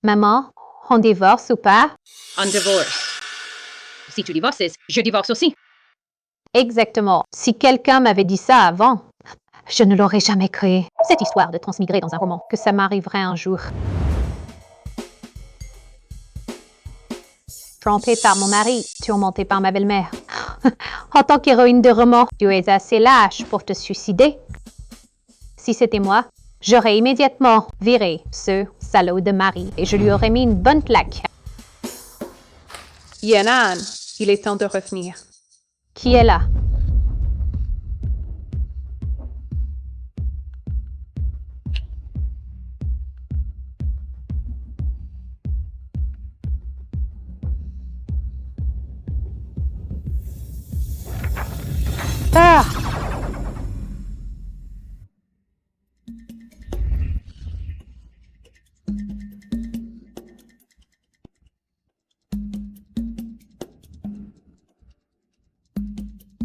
Maman, on divorce ou pas? On divorce. Si tu divorces, je divorce aussi. Exactement. Si quelqu'un m'avait dit ça avant, je ne l'aurais jamais cru. Cette histoire de transmigrer dans un roman, que ça m'arriverait un jour. Trompée par mon mari, tourmentée par ma belle-mère. En tant qu'héroïne de roman, tu es assez lâche pour te suicider. Si c'était moi, j'aurais immédiatement viré ce salaud de mari et je lui aurais mis une bonne claque. Yan'an, il est temps de revenir. Qui est là? Ah!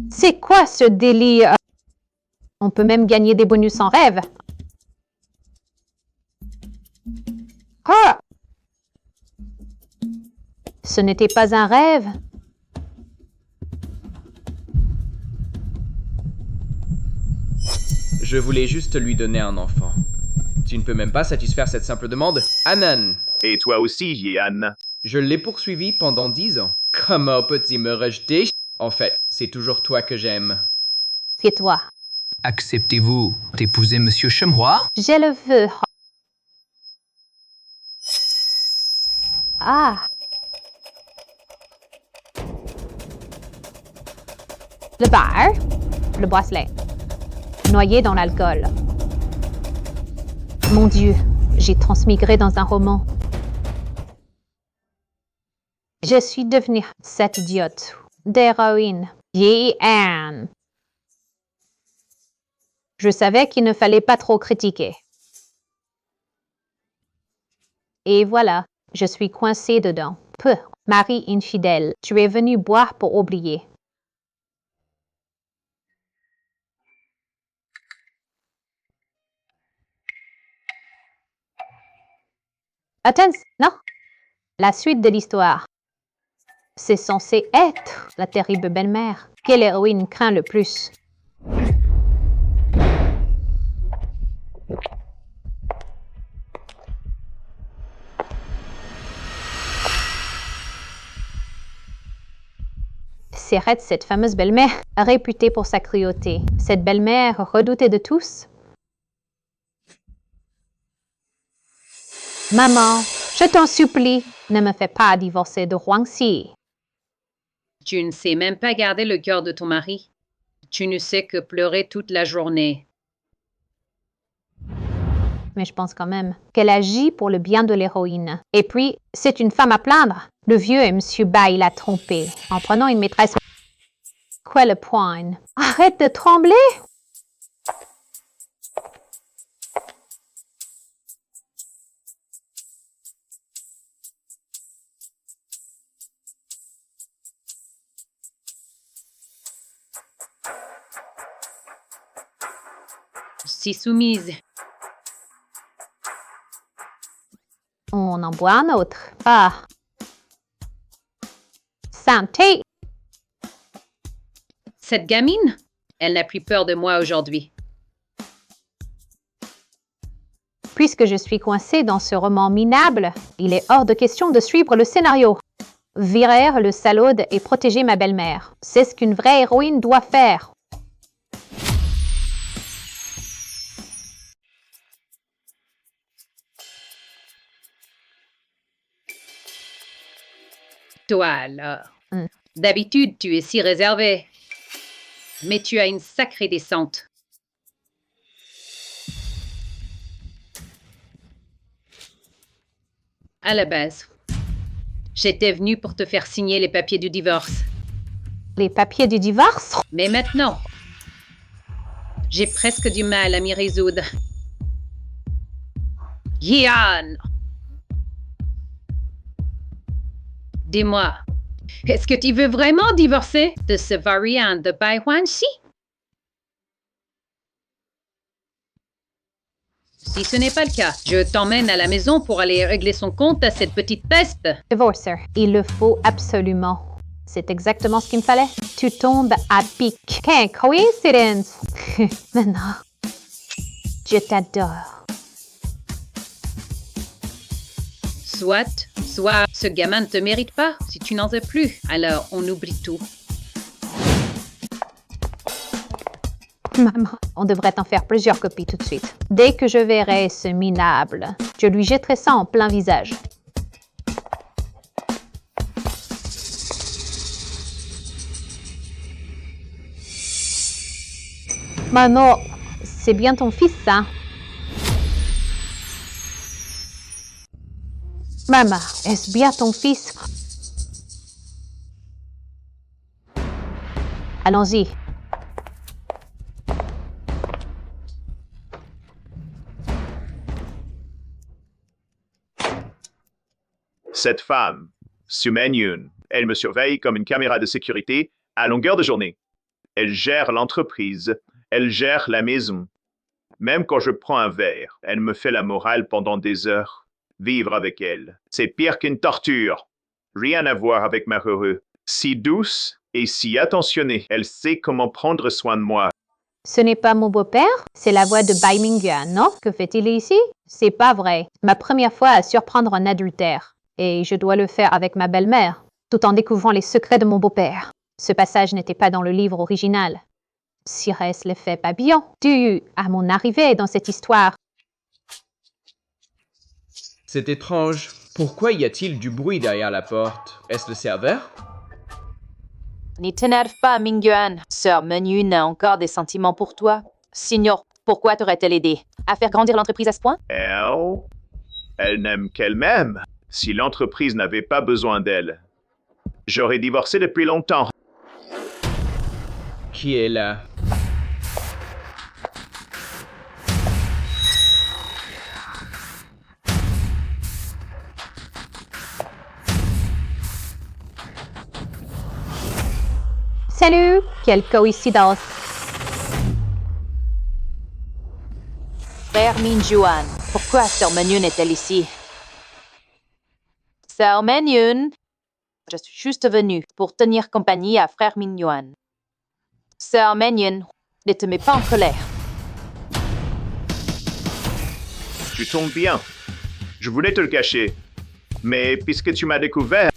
C'est quoi ce délire? On peut même gagner des bonus en rêve. Ah! Ce n'était pas un rêve. Je voulais juste lui donner un enfant. Tu ne peux même pas satisfaire cette simple demande, Anan. Et toi aussi, Yan. Je l'ai poursuivi pendant 10 ans. Comment peut-il me rejeter? En fait, c'est toujours toi que j'aime. C'est toi. Acceptez-vous d'épouser Monsieur Chemroy? Je le veux. Ah! Le bar, le bracelet, noyé dans l'alcool. Mon Dieu, j'ai transmigré dans un roman. Je suis devenue cette idiote d'héroïne, Yan. Je savais qu'il ne fallait pas trop critiquer. Et voilà, je suis coincée dedans. Peu, mari infidèle, tu es venu boire pour oublier. Attends, non. La suite de l'histoire. C'est censé être la terrible belle-mère. Quelle héroïne craint le plus? C'est Red, cette fameuse belle-mère, réputée pour sa cruauté. Cette belle-mère redoutée de tous. Maman, je t'en supplie, ne me fais pas divorcer de Huangxi. Tu ne sais même pas garder le cœur de ton mari. Tu ne sais que pleurer toute la journée. Mais je pense quand même qu'elle agit pour le bien de l'héroïne. Et puis, c'est une femme à plaindre. Le vieux M. Bai l'a trompée en prenant une maîtresse. Quoi le point? Arrête de trembler! Si soumise. On en boit un autre. Ah! Santé! Cette gamine, elle n'a plus peur de moi aujourd'hui. Puisque je suis coincée dans ce roman minable, il est hors de question de suivre le scénario. Virer le salaud et protéger ma belle-mère. C'est ce qu'une vraie héroïne doit faire. Toi, alors. D'habitude, tu es si réservée. Mais tu as une sacrée descente. À la base, j'étais venue pour te faire signer les papiers du divorce. Les papiers du divorce? Mais maintenant, j'ai presque du mal à m'y résoudre. Yan! Dis-moi, est-ce que tu veux vraiment divorcer de ce variant de Bai Huanxi? Si ce n'est pas le cas, je t'emmène à la maison pour aller régler son compte à cette petite peste. Divorcer, il le faut absolument. C'est exactement ce qu'il me fallait. Tu tombes à pic. Quelle coïncidence! Maintenant, je t'adore. Soit, ce gamin ne te mérite pas. Si tu n'en veux plus, alors on oublie tout. Maman, on devrait en faire plusieurs copies tout de suite. Dès que je verrai ce minable, je lui jetterai ça en plein visage. Maman, c'est bien ton fils, ça? Maman, est-ce bien ton fils? Allons-y. Cette femme, Su Menyun, elle me surveille comme une caméra de sécurité à longueur de journée. Elle gère l'entreprise, elle gère la maison. Même quand je prends un verre, elle me fait la morale pendant des heures. Vivre avec elle, c'est pire qu'une torture. Rien à voir avec ma Heureux. Si douce et si attentionnée, elle sait comment prendre soin de moi. Ce n'est pas mon beau-père, c'est la voix de Bai Mingyuan, non? Que fait-il ici? C'est pas vrai. Ma première fois à surprendre un adultère. Et je dois le faire avec ma belle-mère, tout en découvrant les secrets de mon beau-père. Ce passage n'était pas dans le livre original. Cyrès l'effet papillon, dû à mon arrivée dans cette histoire. C'est étrange. Pourquoi y a-t-il du bruit derrière la porte? Est-ce le serveur? N'y t'énerve pas, Mingyuan. Sœur Menyun a encore des sentiments pour toi. Signor, pourquoi t'aurait-elle aidé? À faire grandir l'entreprise à ce point? Elle n'aime qu'elle-même. Si l'entreprise n'avait pas besoin d'elle, j'aurais divorcé depuis longtemps. Qui est là? Salut! Quelle coïncidence! Frère Mingyuan, pourquoi Sœur Menyun est-elle ici? Sœur Menyun, je suis juste venue pour tenir compagnie à Frère Mingyuan. Sœur Menyun, ne te mets pas en colère. Tu tombes bien. Je voulais te le cacher. Mais puisque tu m'as découvert,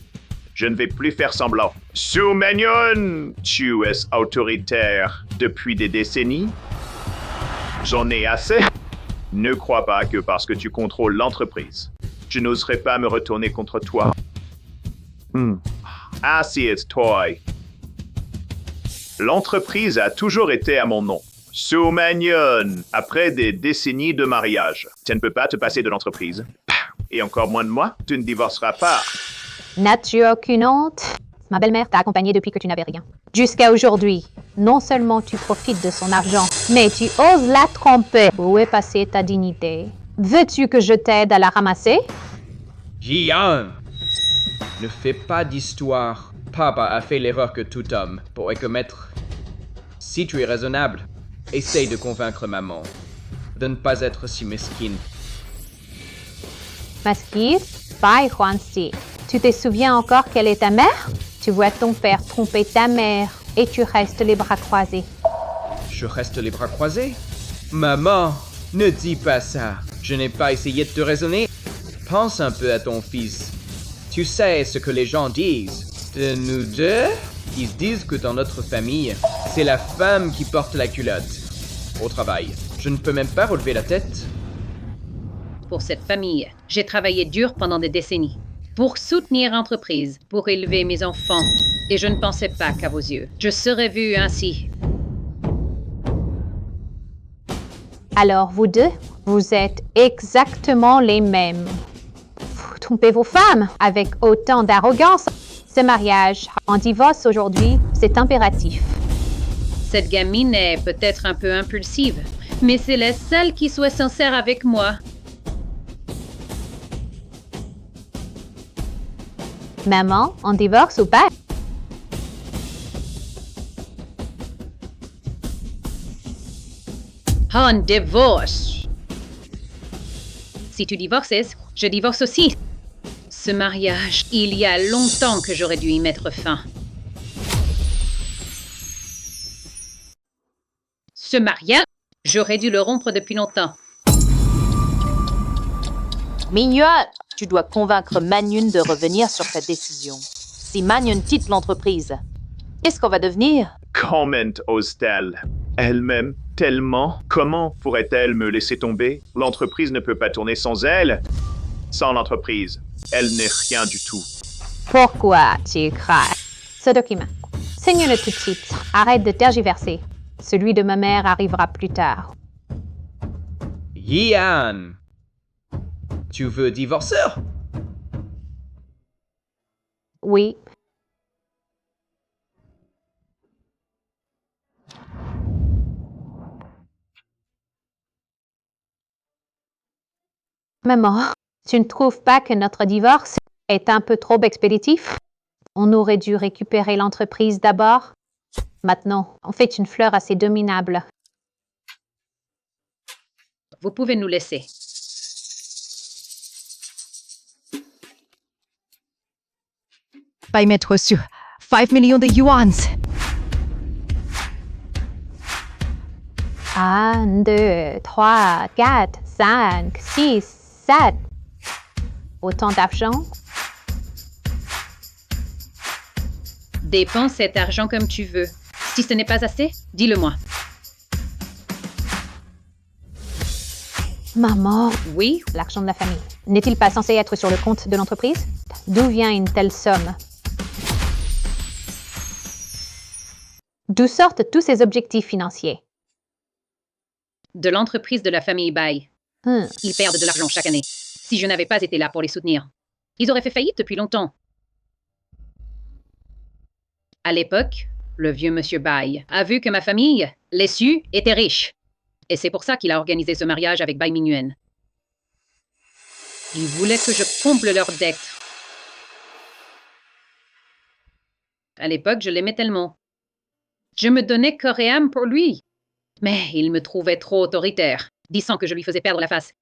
je ne vais plus faire semblant. Su Menyun, tu es autoritaire depuis des décennies. J'en ai assez. Ne crois pas que parce que tu contrôles l'entreprise, je n'oserais pas me retourner contre toi. Assieds-toi. L'entreprise a toujours été à mon nom. Su Menyun, après des décennies de mariage. Tu ne peux pas te passer de l'entreprise. Et encore moins de moi, tu ne divorceras pas. N'as-tu aucune honte? Ma belle-mère t'a accompagnée depuis que tu n'avais rien. Jusqu'à aujourd'hui, non seulement tu profites de son argent, mais tu oses la tromper. Où est passée ta dignité? Veux-tu que je t'aide à la ramasser? Jian! Ne fais pas d'histoire. Papa a fait l'erreur que tout homme pourrait commettre. Si tu es raisonnable, essaye de convaincre maman de ne pas être si mesquine. Masquise, Bai Huanxi. Tu te souviens encore quelle est ta mère? Tu vois ton père tromper ta mère et tu restes les bras croisés. Je reste les bras croisés? Maman, ne dis pas ça. Je n'ai pas essayé de te raisonner. Pense un peu à ton fils. Tu sais ce que les gens disent. De nous deux, ils disent que dans notre famille, c'est la femme qui porte la culotte. Au travail, je ne peux même pas relever la tête. Pour cette famille, j'ai travaillé dur pendant des décennies. Pour soutenir l'entreprise, pour élever mes enfants. Et je ne pensais pas qu'à vos yeux, je serais vue ainsi. Alors vous deux, vous êtes exactement les mêmes. Vous trompez vos femmes avec autant d'arrogance. Ce mariage en divorce aujourd'hui, c'est impératif. Cette gamine est peut-être un peu impulsive, mais c'est la seule qui soit sincère avec moi. Maman, on divorce ou pas? On divorce. Si tu divorçais, je divorce aussi. Ce mariage, il y a longtemps que j'aurais dû y mettre fin. Ce mariage, j'aurais dû le rompre depuis longtemps. Mingyuan, tu dois convaincre Manyun de revenir sur ta décision. Si Manyun quitte l'entreprise, qu'est-ce qu'on va devenir? Comment ose-t-elle? Elle-même, tellement. Comment pourrait-elle me laisser tomber? L'entreprise ne peut pas tourner sans elle. Sans l'entreprise, elle n'est rien du tout. Pourquoi tu crains ce document? Signe-le tout de suite. Arrête de tergiverser. Celui de ma mère arrivera plus tard. Yian, tu veux divorcer? Oui. Maman, tu ne trouves pas que notre divorce est un peu trop expéditif? On aurait dû récupérer l'entreprise d'abord. Maintenant, on fait une fleur assez dominable. Vous pouvez nous laisser. By mettre sur 5 millions de yuans. 1, 2, 3, 4, 5, 6, 7. Autant d'argent? Dépense cet argent comme tu veux. Si ce n'est pas assez, dis-le-moi. Maman, Oui, l'argent de la famille. N'est-il pas censé être sur le compte de l'entreprise? D'où vient une telle somme? D'où sortent tous ces objectifs financiers? de l'entreprise de la famille Bai. Ils perdent de l'argent chaque année. Si je n'avais pas été là pour les soutenir, ils auraient fait faillite depuis longtemps. À l'époque, le vieux monsieur Bai a vu que ma famille, les Su, était riche. Et c'est pour ça qu'il a organisé ce mariage avec Bai Mingyuan. Il voulait que je comble leurs dettes. À l'époque, je l'aimais tellement. Je me donnais corps et âme pour lui. Mais il me trouvait trop autoritaire, disant que je lui faisais perdre la face.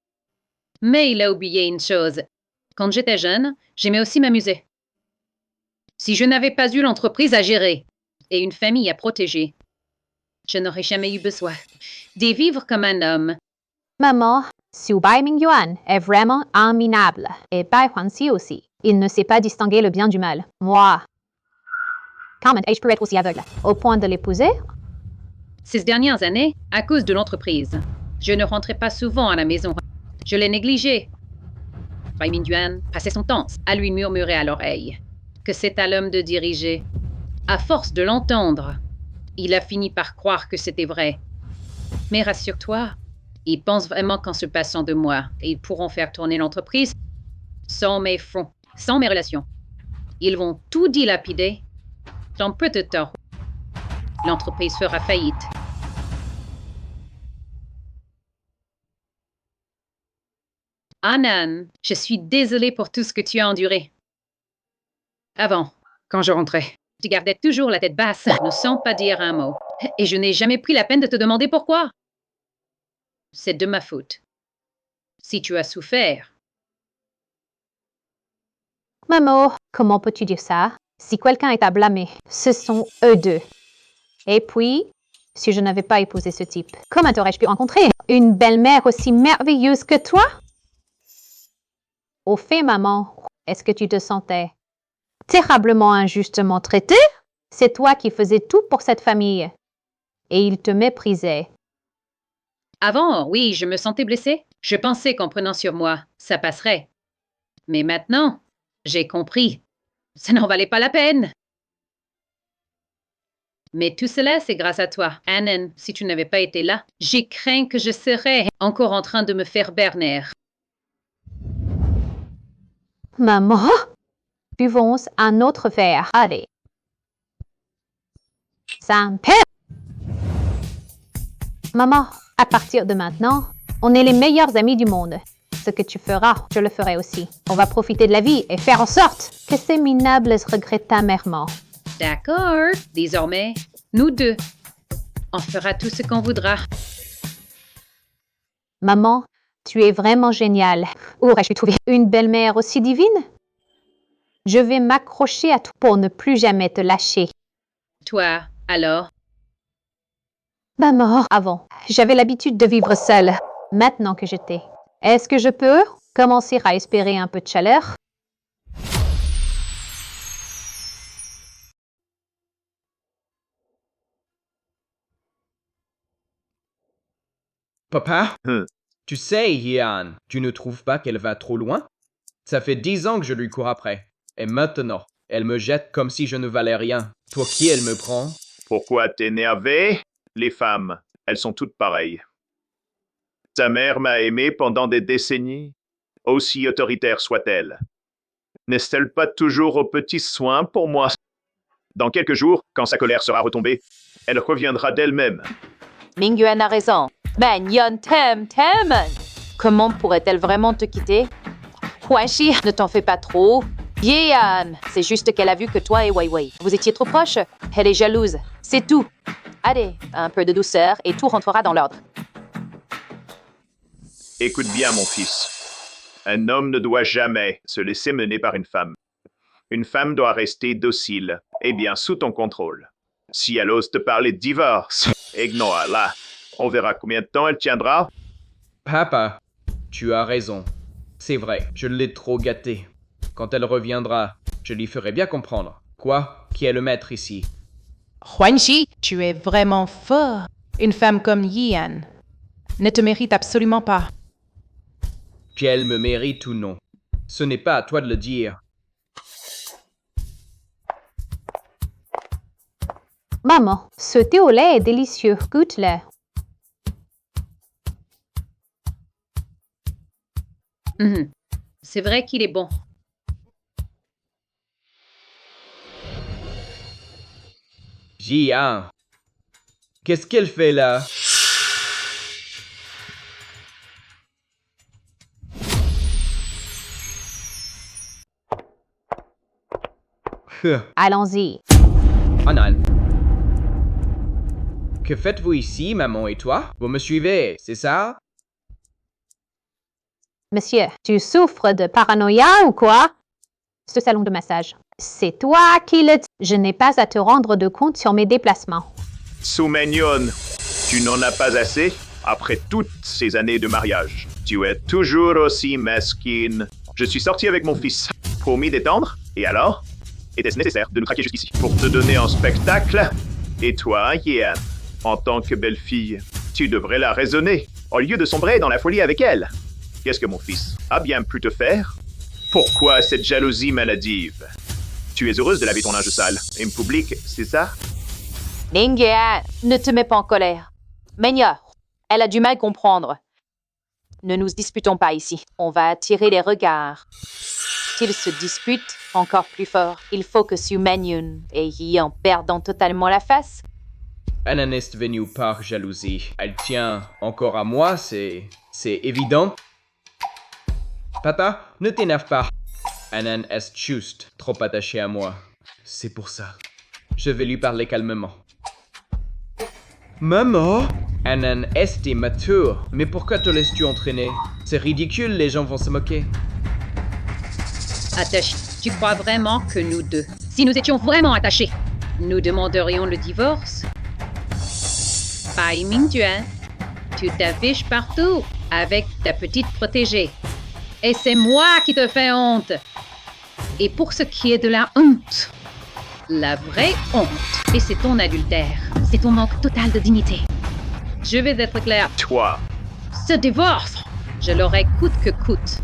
Mais il a oublié une chose. Quand j'étais jeune, j'aimais aussi m'amuser. Si je n'avais pas eu l'entreprise à gérer et une famille à protéger, je n'aurais jamais eu besoin de vivre comme un homme. Maman, Su Bai Mingyuan est vraiment un minable. Et Bai Huanxi aussi. Il ne sait pas distinguer le bien du mal. Moi, comment ai-je pu être aussi aveugle au point de l'épouser? Ces dernières années, à cause de l'entreprise, je ne rentrais pas souvent à la maison. Je l'ai négligé. Bai Mingyuan passait son temps à lui murmurer à l'oreille que c'est à l'homme de diriger. À force de l'entendre, il a fini par croire que c'était vrai. Mais rassure-toi, ils pensent vraiment qu'en se passant de moi, ils pourront faire tourner l'entreprise sans mes fonds, sans mes relations. Ils vont tout dilapider. Dans peu de temps, l'entreprise fera faillite. Anan, je suis désolée pour tout ce que tu as enduré. Avant, quand je rentrais, tu gardais toujours la tête basse, ne sans pas dire un mot. Et je n'ai jamais pris la peine de te demander pourquoi. C'est de ma faute. Si tu as souffert. Maman, comment peux-tu dire ça? Si quelqu'un est à blâmer, ce sont eux deux. Et puis, si je n'avais pas épousé ce type, comment aurais-je pu rencontrer une belle-mère aussi merveilleuse que toi? Au fait, maman, est-ce que tu te sentais terriblement injustement traitée? C'est toi qui faisais tout pour cette famille. Et ils te méprisaient. Avant, oui, je me sentais blessée. Je pensais qu'en prenant sur moi, ça passerait. Mais maintenant, j'ai compris. Ça n'en valait pas la peine. Mais tout cela, c'est grâce à toi. Anan, si tu n'avais pas été là, j'ai craint que je serais encore en train de me faire berner. Maman, buvons un autre verre. Allez. Saint-Père! Maman, à partir de maintenant, on est les meilleurs amis du monde. Ce que tu feras, je le ferai aussi. On va profiter de la vie et faire en sorte que ces minables regrettent amèrement. D'accord. Désormais, nous deux, on fera tout ce qu'on voudra. Maman, Tu es vraiment génial. Où aurais-je pu trouver une belle-mère aussi divine? Je vais m'accrocher à toi pour ne plus jamais te lâcher. Toi, alors? Maman, avant, j'avais l'habitude de vivre seule. Maintenant que je t'ai, est-ce que je peux commencer à espérer un peu de chaleur? Papa, Hum. tu sais, Yan, tu ne trouves pas qu'elle va trop loin? Ça fait 10 ans que je lui cours après. Et maintenant, elle me jette comme si je ne valais rien. Pour qui elle me prend? Pourquoi t'énerver? Les femmes, elles sont toutes pareilles. Ta mère m'a aimé pendant des décennies, aussi autoritaire soit-elle. N'est-elle pas toujours aux petits soins pour moi? Dans quelques jours, quand sa colère sera retombée, elle reviendra d'elle-même. Mingyuan a raison. Menyon t'aime. Comment pourrait-elle vraiment te quitter? Huanshi, ne t'en fais pas trop. Yan, c'est juste qu'elle a vu que toi et Weiwei, vous étiez trop proches. Elle est jalouse, c'est tout. Allez, un peu de douceur et tout rentrera dans l'ordre. Écoute bien, mon fils. Un homme ne doit jamais se laisser mener par une femme. Une femme doit rester docile et bien sous ton contrôle. Si elle ose te parler de divorce, ignore-la. On verra combien de temps elle tiendra. Papa, tu as raison. C'est vrai, je l'ai trop gâtée. Quand elle reviendra, je lui ferai bien comprendre. Quoi? Qui est le maître ici? Huanxi, tu es vraiment fort. Une femme comme Yian ne te mérite absolument pas. Qu'elle me mérite ou non. Ce n'est pas à toi de le dire. Maman, ce thé au lait est délicieux. Goûte-le. C'est vrai qu'il est bon. Jian, qu'est-ce qu'elle fait là? Allons-y. Anan. Que faites-vous ici, maman et toi? Vous me suivez, c'est ça? Monsieur, tu souffres de paranoïa ou quoi? Ce salon de massage. C'est toi qui le dis. Je n'ai pas à te rendre de compte sur mes déplacements. Soumenyon, tu n'en as pas assez? Après toutes ces années de mariage, tu es toujours aussi mesquine. Je suis sorti avec mon fils. Promis d'étendre? Et alors? Était-ce nécessaire de nous traquer jusqu'ici pour te donner un spectacle? Et toi, Yan, en tant que belle-fille, tu devrais la raisonner, au lieu de sombrer dans la folie avec elle. Qu'est-ce que mon fils a bien pu te faire? Pourquoi cette jalousie maladive? Tu es heureuse de laver ton linge sale, en public, c'est ça? Mingyuan, ne te mets pas en colère. Menya, elle a du mal à comprendre. Ne nous disputons pas ici. On va attirer les regards. S'ils se disputent encore plus fort, il faut que Soumenyon et Yi perdant totalement la face. Anan est venue par jalousie. Elle tient encore à moi, c'est évident. Papa, ne t'énerve pas. Anan est juste trop attachée à moi. C'est pour ça. Je vais lui parler calmement. Maman, Anan est immature. Mais pourquoi te laisses-tu entraîner? C'est ridicule, les gens vont se moquer. Attaché, tu crois vraiment que nous deux, si nous étions vraiment attachés, nous demanderions le divorce? Pai Mingjuan, tu t'affiches partout avec ta petite protégée. Et c'est moi qui te fais honte. Et pour ce qui est de la honte, la vraie honte, et c'est ton adultère, c'est ton manque total de dignité. Je vais être clair. Toi, Ce divorce, je l'aurai coûte que coûte.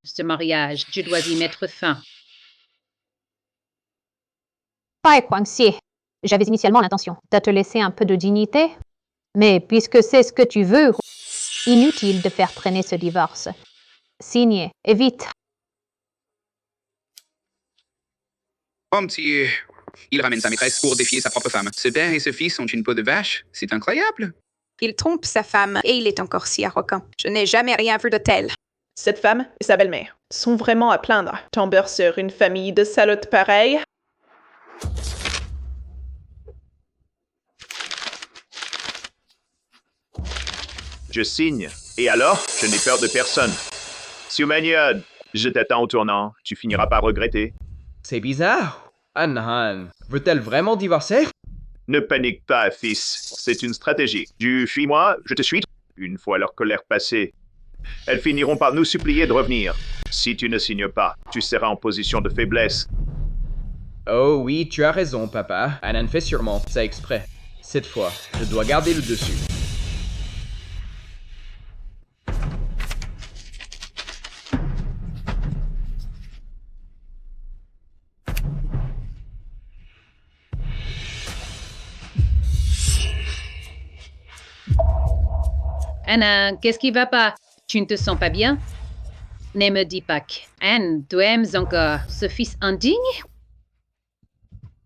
Ce mariage, je dois y mettre fin. Pai Huanxi, j'avais initialement l'intention de te laisser un peu de dignité. Mais puisque c'est ce que tu veux, inutile de faire traîner ce divorce. Signez, et vite. Oh, monsieur, il ramène sa maîtresse pour défier sa propre femme. Ce père et ce fils ont une peau de vache. C'est incroyable. Il trompe sa femme et il est encore si arrogant. Je n'ai jamais rien vu de tel. Cette femme et sa belle-mère sont vraiment à plaindre. Tomber sur une famille de salotes pareilles. Je signe. Et alors, je n'ai peur de personne. Sumenyon, je t'attends au tournant. Tu finiras par regretter. C'est bizarre. Anan, veut-elle vraiment divorcer? Ne panique pas, fils. C'est une stratégie. Tu fuis-moi, je te suis. Une fois leur colère passée, elles finiront par nous supplier de revenir. Si tu ne signes pas, tu seras en position de faiblesse. Oh oui, tu as raison, papa. Anan fait sûrement ça exprès. Cette fois, je dois garder le dessus. Anna, qu'est-ce qui va pas? Tu ne te sens pas bien? Ne me dis pas que... Anne, tu aimes encore ce fils indigne?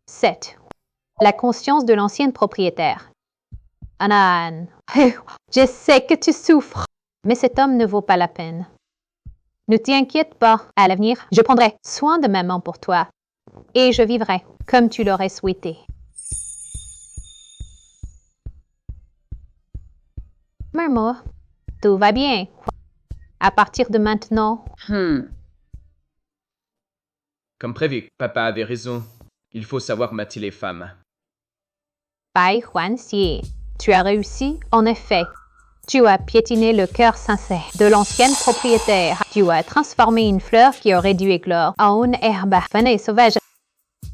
7. La conscience de l'ancienne propriétaire. Anan, je sais que tu souffres, mais cet homme ne vaut pas la peine. Ne t'inquiète pas, à l'avenir, je prendrai soin de maman pour toi, et je vivrai comme tu l'aurais souhaité. Murmure, tout va bien. À partir de maintenant, Comme prévu, papa avait raison. Il faut savoir mater les femmes. Bai Huanxie, tu as réussi, en effet. Tu as piétiné le cœur sincère de l'ancienne propriétaire. Tu as transformé une fleur qui aurait dû éclore en une herbe faune et sauvage.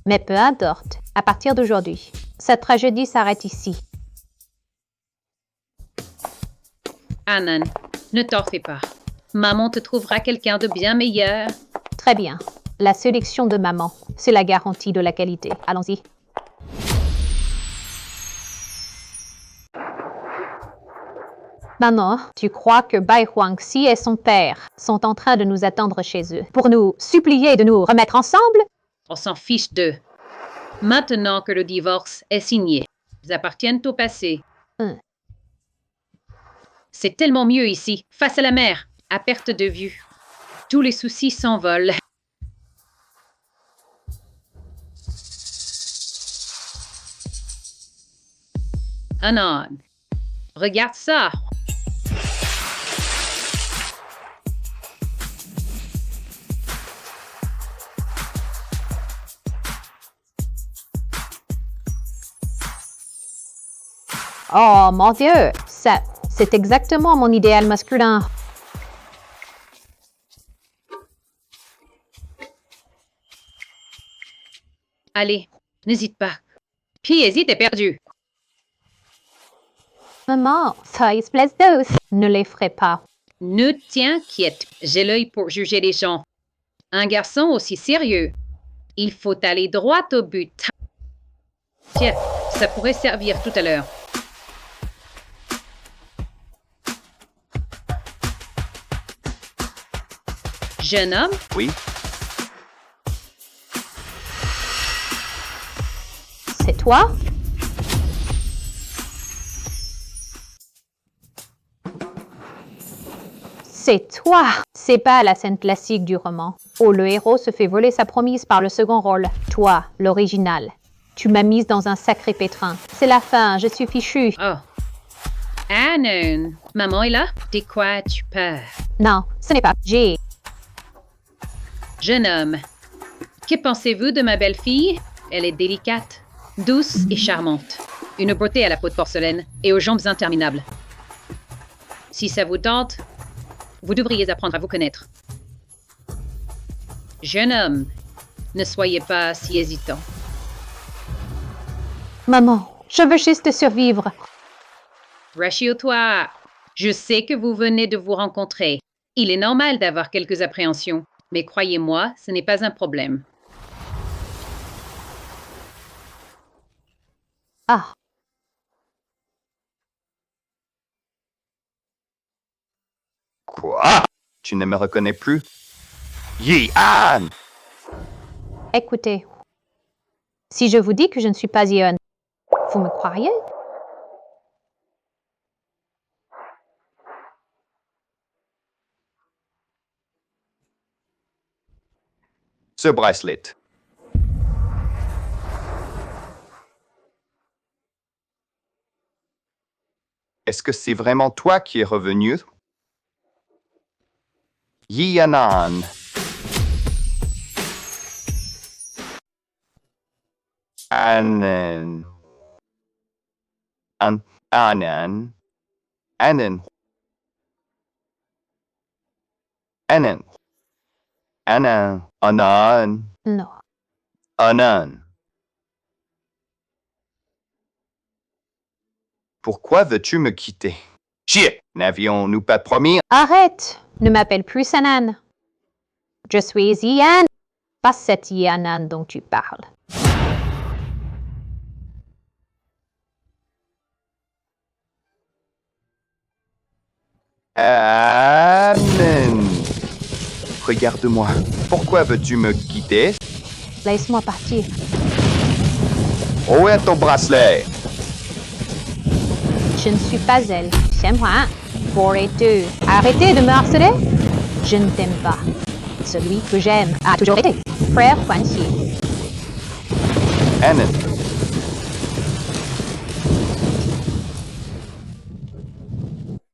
Mais peu importe, à partir d'aujourd'hui, cette tragédie s'arrête ici. Anan, ne t'en fais pas. Maman te trouvera quelqu'un de bien meilleur. Très bien. La sélection de maman, c'est la garantie de la qualité. Allons-y. Maman, tu crois que Bai Huangxi et son père sont en train de nous attendre chez eux pour nous supplier de nous remettre ensemble? On s'en fiche d'eux. Maintenant que le divorce est signé, ils appartiennent au passé. C'est tellement mieux ici, face à la mer, à perte de vue. Tous les soucis s'envolent. Anan, regarde ça. Oh mon Dieu, ça, c'est exactement mon idéal masculin. Allez, n'hésite pas. Puis hésite, t'es perdu. Maman, ça espèce d'os. Ne les ferai pas. Ne t'inquiète, j'ai l'œil pour juger les gens. Un garçon aussi sérieux, il faut aller droit au but. Tiens, ça pourrait servir tout à l'heure. Jeune homme? Oui? C'est toi? C'est toi! C'est pas la scène classique du roman, où le héros se fait voler sa promise par le second rôle. Toi, l'original. Tu m'as mise dans un sacré pétrin. C'est la fin, je suis fichue. Oh. Anan, maman est là? De quoi tu peur? Non, ce n'est pas. J'ai... Jeune homme, que pensez-vous de ma belle-fille? Elle est délicate, douce et charmante. Une beauté à la peau de porcelaine et aux jambes interminables. Si ça vous tente, vous devriez apprendre à vous connaître. Jeune homme, ne soyez pas si hésitant. Maman, je veux juste survivre. Rassure-toi, je sais que vous venez de vous rencontrer. Il est normal d'avoir quelques appréhensions, mais croyez-moi, ce n'est pas un problème. Ah. Quoi? Tu ne me reconnais plus? Yi-An! Écoutez, si je vous dis que je ne suis pas Yeon, vous me croiriez? Ce bracelet. Est-ce que c'est vraiment toi qui es revenu? Yianan. Anan. Anan. Anan. Anan. Anan. Anan. Non. Anan. Pourquoi veux-tu me quitter? Chier! N'avions-nous pas promis? Arrête! Ne m'appelle plus Sanan. Je suis Yan, pas cette Yanan dont tu parles. Amen. Regarde-moi. Pourquoi veux-tu me quitter? Laisse-moi partir. Où est ton bracelet? Je ne suis pas elle. C'est moi. Pour et deux. Arrêtez de me harceler. Je ne t'aime pas. Celui que j'aime a toujours été frère Huanxi. Anan.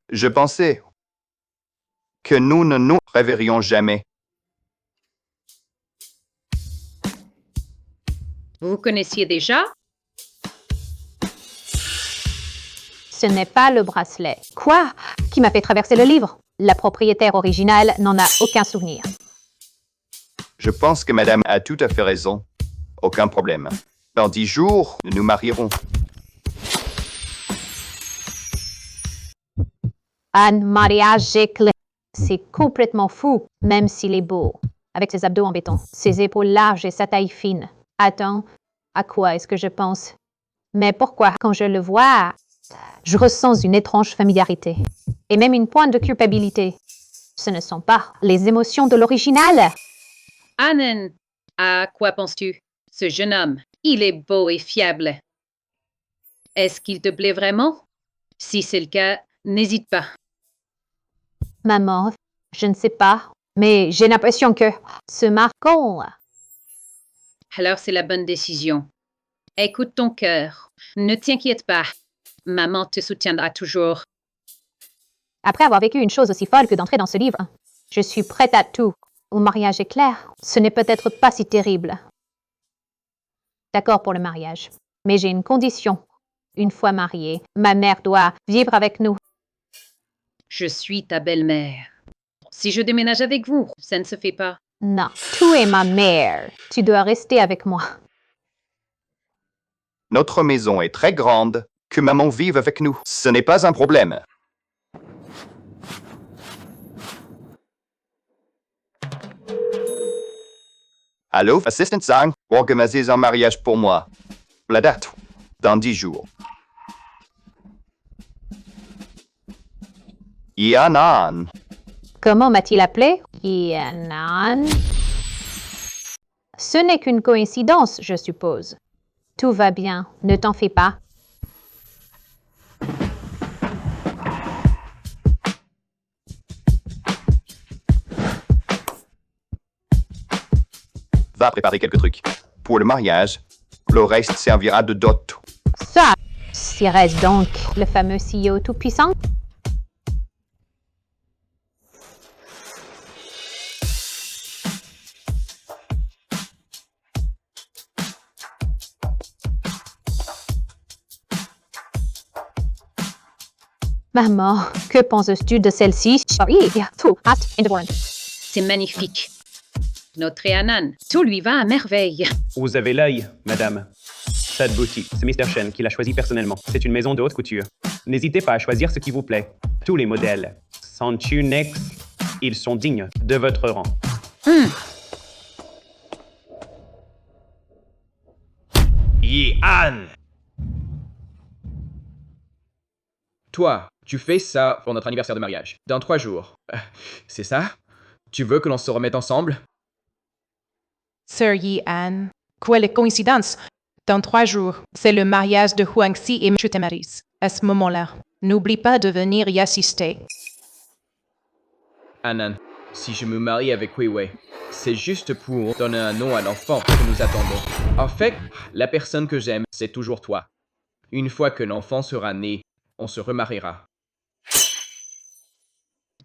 Je pensais que nous ne nous reverrions jamais. Vous vous connaissiez déjà? Ce n'est pas le bracelet. Quoi? Qui m'a fait traverser le livre? La propriétaire originale n'en a aucun souvenir. Je pense que madame a tout à fait raison. Aucun problème. Dans 10 jours, nous nous marierons. Un mariage éclair. C'est complètement fou, même s'il est beau. Avec ses abdos en béton, ses épaules larges et sa taille fine. Attends, à quoi est-ce que je pense? Mais pourquoi, quand je le vois, je ressens une étrange familiarité. Et même une pointe de culpabilité. Ce ne sont pas les émotions de l'original. Anan, à quoi penses-tu? Ce jeune homme, il est beau et fiable. Est-ce qu'il te plaît vraiment? Si c'est le cas, n'hésite pas. Maman, je ne sais pas, mais j'ai l'impression que ce marcon. Alors c'est la bonne décision. Écoute ton cœur. Ne t'inquiète pas. Maman te soutiendra toujours. Après avoir vécu une chose aussi folle que d'entrer dans ce livre, je suis prête à tout. Au mariage éclair, ce n'est peut-être pas si terrible. D'accord pour le mariage, mais j'ai une condition. Une fois mariée, ma mère doit vivre avec nous. Je suis ta belle-mère. Si je déménage avec vous, ça ne se fait pas. Non, tu es ma mère. Tu dois rester avec moi. Notre maison est très grande. Que maman vive avec nous, ce n'est pas un problème. Allô, assistant Zhang, organisez un mariage pour moi. La date, dans 10 jours. Yanan. Comment m'a-t-il appelé? Yanan. Ce n'est qu'une coïncidence, je suppose. Tout va bien, ne t'en fais pas. Va préparer quelques trucs. Pour le mariage, le reste servira de dot. Ça, serait donc le fameux CEO tout-puissant? Maman, que penses-tu de celle-ci? C'est magnifique. Notre Anan, tout lui va à merveille. Vous avez l'œil, madame. Cette boutique, c'est Mr. Shen qui l'a choisi personnellement. C'est une maison de haute couture. N'hésitez pas à choisir ce qui vous plaît. Tous les modèles sont uniques. Ils sont dignes de votre rang. Yan! Toi, tu fais ça pour notre anniversaire de mariage. Dans 3 jours. C'est ça? Tu veux que l'on se remette ensemble? Sir Yi-An, quelle coïncidence! Dans 3 jours, c'est le mariage de Huangxi et M. Tamaris. À ce moment-là, n'oublie pas de venir y assister. Anan, si je me marie avec Weiwei, c'est juste pour donner un nom à l'enfant que nous attendons. En fait, la personne que j'aime, c'est toujours toi. Une fois que l'enfant sera né, on se remariera.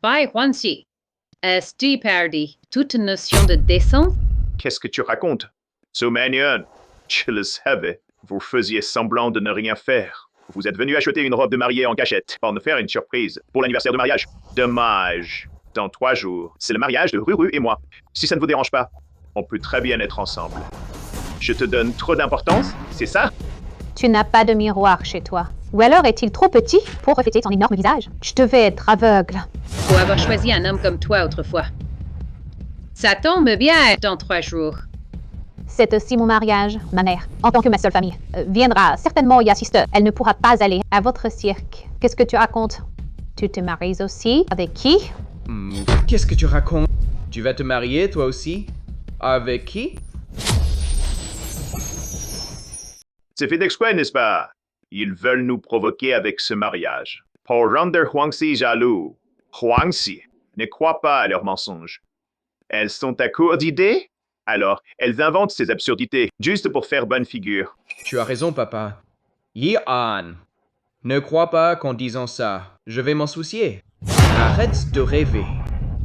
Bai Huanxi, est-ce perdu toute notion de décence? Qu'est-ce que tu racontes? Sumanyun, je le savais. Vous faisiez semblant de ne rien faire. Vous êtes venu acheter une robe de mariée en cachette pour nous faire une surprise pour l'anniversaire de mariage. Dommage. Dans 3 jours, c'est le mariage de Ruru et moi. Si ça ne vous dérange pas, on peut très bien être ensemble. Je te donne trop d'importance, c'est ça? Tu n'as pas de miroir chez toi. Ou alors est-il trop petit pour refléter ton énorme visage? Je devais être aveugle. Pour avoir choisi un homme comme toi autrefois. Ça tombe bien dans 3 jours. C'est aussi mon mariage. Ma mère, en tant que ma seule famille, viendra certainement y assister. Elle ne pourra pas aller à votre cirque. Qu'est-ce que tu racontes? Tu te maries aussi? Avec qui? Qu'est-ce que tu racontes? Tu vas te marier, toi aussi? Avec qui? C'est fait d'exprès, n'est-ce pas? Ils veulent nous provoquer avec ce mariage. Pour rendre Huangxi jaloux. Huangxi ne croit pas à leurs mensonges. Elles sont à court d'idées? Alors, elles inventent ces absurdités, juste pour faire bonne figure. Tu as raison, papa. Yi-an, ne crois pas qu'en disant ça, je vais m'en soucier. Arrête de rêver.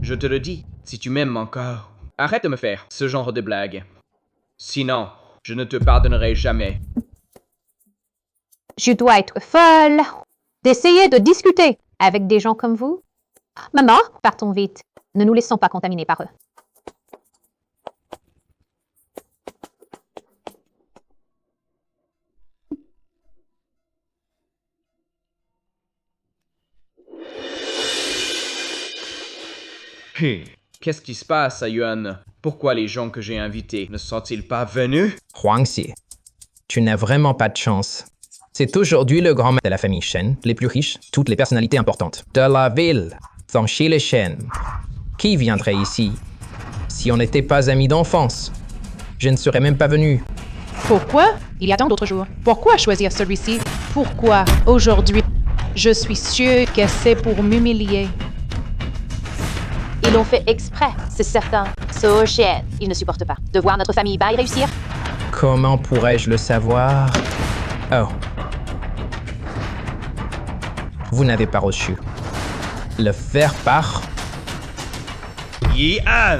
Je te le dis, si tu m'aimes encore, arrête de me faire ce genre de blagues. Sinon, je ne te pardonnerai jamais. Je dois être folle d'essayer de discuter avec des gens comme vous. Maman, partons vite. Ne nous laissons pas contaminer par eux. Qu'est-ce qui se passe à Yuan? Pourquoi les gens que j'ai invités ne sont-ils pas venus? Huangxi, tu n'as vraiment pas de chance. C'est aujourd'hui le grand maître de la famille Shen, les plus riches, toutes les personnalités importantes de la ville, sont chez les Shen. Qui viendrait ici si on n'était pas amis d'enfance? Je ne serais même pas venu. Pourquoi? Il y a tant d'autres jours. Pourquoi choisir celui-ci? Pourquoi aujourd'hui? Je suis sûre que c'est pour m'humilier. Ils l'ont fait exprès, c'est certain. So Shen, ils ne supportent pas. De voir notre famille Bai réussir? Comment pourrais-je le savoir? Oh. Vous n'avez pas reçu. Le faire part? Yi-an!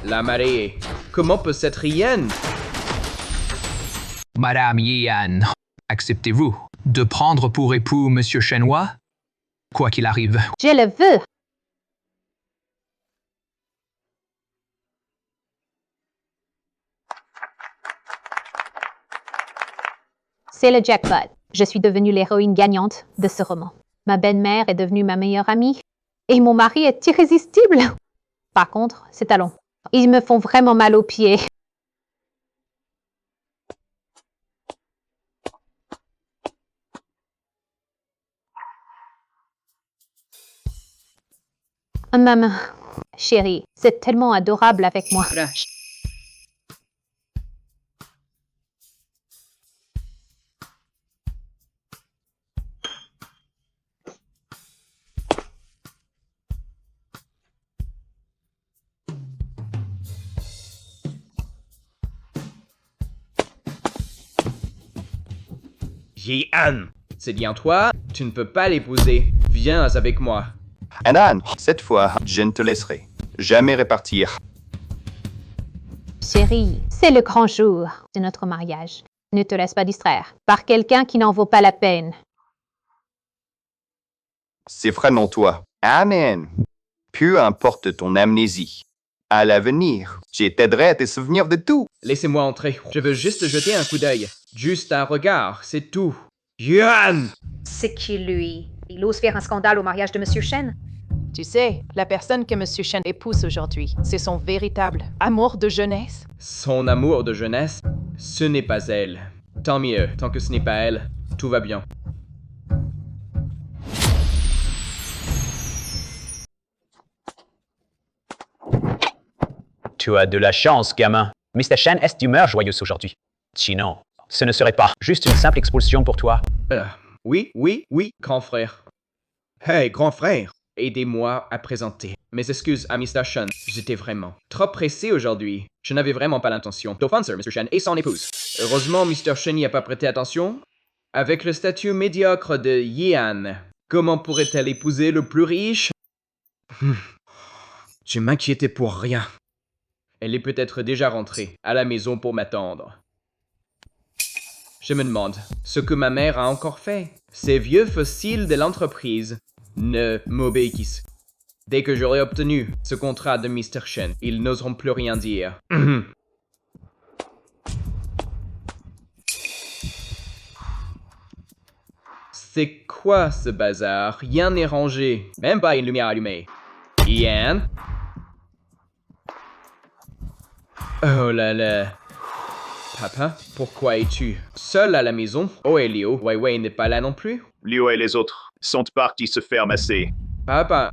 La mariée. Comment peut cette hyène? Madame Yi-an, acceptez-vous de prendre pour époux Monsieur Shenhua? Quoi qu'il arrive. Je le veux. C'est le jackpot. Je suis devenue l'héroïne gagnante de ce roman. Ma belle-mère est devenue ma meilleure amie. Et mon mari est irrésistible. Par contre, ces talons, ils me font vraiment mal aux pieds. Maman, chérie, c'est tellement adorable avec moi. Rush. Yi-an, c'est bien toi, tu ne peux pas l'épouser. Viens avec moi. Anan, cette fois, je ne te laisserai jamais repartir. Chérie, c'est le grand jour de notre mariage. Ne te laisse pas distraire par quelqu'un qui n'en vaut pas la peine. C'est vraiment toi. Amen. Peu importe ton amnésie. À l'avenir, je t'aiderai à te souvenir de tout. Laissez-moi entrer. Je veux juste jeter un coup d'œil. Juste un regard, c'est tout. Yuan! C'est qui, lui? Il ose faire un scandale au mariage de Monsieur Shen? Tu sais, la personne que Monsieur Shen épouse aujourd'hui, c'est son véritable amour de jeunesse. Son amour de jeunesse, ce n'est pas elle. Tant mieux, tant que ce n'est pas elle, tout va bien. Tu as de la chance, gamin. Mr. Shen est d'humeur joyeuse aujourd'hui. Sinon, ce ne serait pas juste une simple expulsion pour toi. Oui, grand frère. Hey, grand frère, aidez-moi à présenter mes excuses à Mr. Shen. J'étais vraiment trop pressé aujourd'hui. Je n'avais vraiment pas l'intention d'offenser Mr. Shen et son épouse. Heureusement, Mr. Shen n'y a pas prêté attention. Avec le statut médiocre de Yi-an, Comment pourrait-elle épouser le plus riche? Je m'inquiétais pour rien. Elle est peut-être déjà rentrée à la maison pour m'attendre. Je me demande ce que ma mère a encore fait. Ces vieux fossiles de l'entreprise ne m'obéissent. Dès que j'aurai obtenu ce contrat de Mr. Shen, ils n'oseront plus rien dire. C'est quoi ce bazar? Rien n'est rangé, même pas une lumière allumée. Ian? Oh là là. Papa, pourquoi es-tu seul à la maison? Oh et Léo, Wei n'est pas là non plus? Léo et les autres sont partis se faire masser. Papa,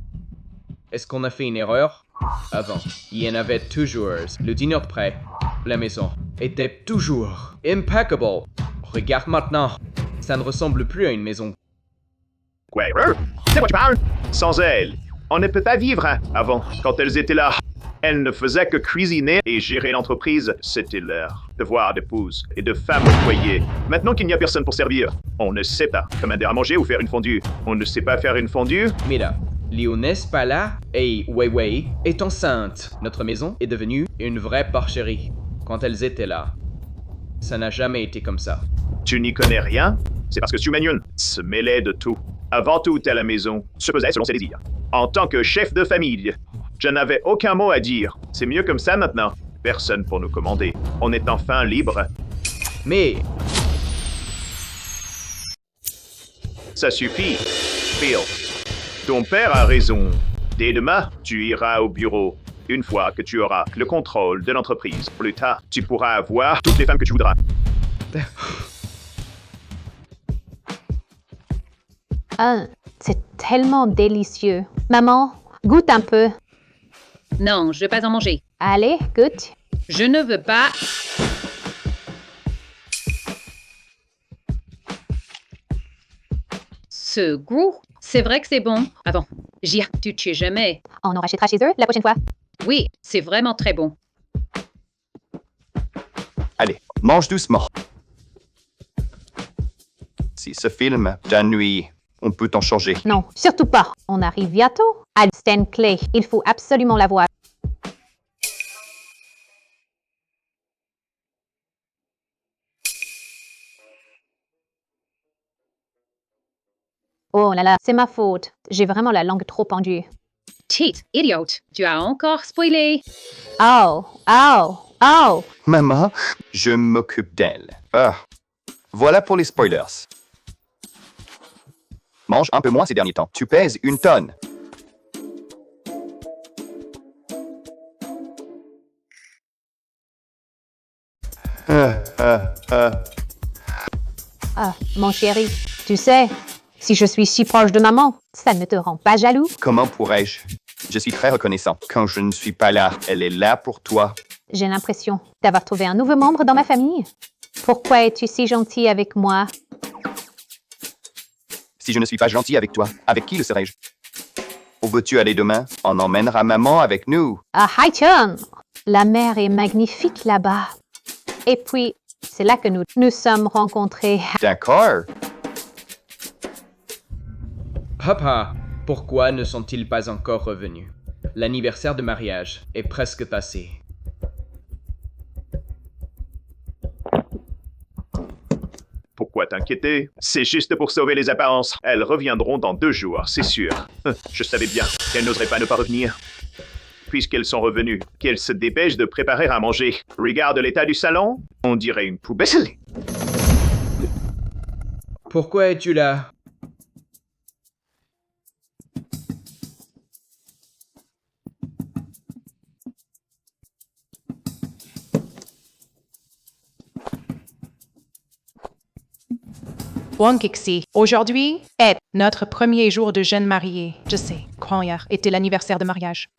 est-ce qu'on a fait une erreur? Avant, il y en avait toujours le dîner prêt. La maison était toujours impeccable. Regarde maintenant, ça ne ressemble plus à une maison. Ouais, c'est quoi tu parles? Sans elles, on ne peut pas vivre. Avant, quand elles étaient là, elles ne faisaient que cuisiner et gérer l'entreprise. C'était leur devoir d'épouse et de femme au foyer. Maintenant qu'il n'y a personne pour servir, on ne sait pas commander à manger ou faire une fondue. On ne sait pas faire une fondue. Mais là, Léo n'est pas là et Wei est enceinte. Notre maison est devenue une vraie porcherie. Quand elles étaient là, ça n'a jamais été comme ça. Tu n'y connais rien? C'est parce que Sumenyun se mêlait de tout. Avant tout à la maison, se faisait selon ses désirs. En tant que chef de famille, je n'avais aucun mot à dire. C'est mieux comme ça maintenant. Personne pour nous commander. On est enfin libre. Mais... Ça suffit, Phil. Ton père a raison. Dès demain, tu iras au bureau. Une fois que tu auras le contrôle de l'entreprise. Plus tard, tu pourras avoir toutes les femmes que tu voudras. Ah, c'est tellement délicieux. Maman, goûte un peu. Non, je ne veux pas en manger. Allez, goûte. Je ne veux pas. Ce goût, c'est vrai que c'est bon. Avant, j'y touché jamais. On en rachètera chez eux la prochaine fois. Oui, c'est vraiment très bon. Allez, mange doucement. Si ce film t'ennuie, on peut t'en changer. Non, surtout pas. On arrive bientôt. À Stanley, il faut absolument la voir. Oh là là, c'est ma faute. J'ai vraiment la langue trop pendue. Tite, idiote, tu as encore spoilé. Oh, oh, oh. Maman, je m'occupe d'elle. Ah. Voilà pour les spoilers. Mange un peu moins ces derniers temps. Tu pèses 1 tonne. Ah, mon chéri, tu sais, si je suis si proche de maman, ça ne te rend pas jaloux? Comment pourrais-je? Je suis très reconnaissant. Quand je ne suis pas là, elle est là pour toi. J'ai l'impression d'avoir trouvé un nouveau membre dans ma famille. Pourquoi es-tu si gentil avec moi? Si je ne suis pas gentil avec toi, avec qui le serais-je? Où veux-tu aller demain? On emmènera maman avec nous. Ah, Haichun! La mer est magnifique là-bas. Et puis, c'est là que nous sommes rencontrés. D'accord. Papa, pourquoi ne sont-ils pas encore revenus? L'anniversaire de mariage est presque passé. Pourquoi t'inquiéter? C'est juste pour sauver les apparences. Elles reviendront dans 2 jours, c'est sûr. Je savais bien qu'elles n'oseraient pas ne pas revenir. Puisqu'elles sont revenues, qu'elles se dépêchent de préparer à manger. Regarde l'état du salon, on dirait une poubelle. Pourquoi es-tu là? Wang Kixi, aujourd'hui est notre premier jour de jeune marié. Je sais, hier était l'anniversaire de mariage.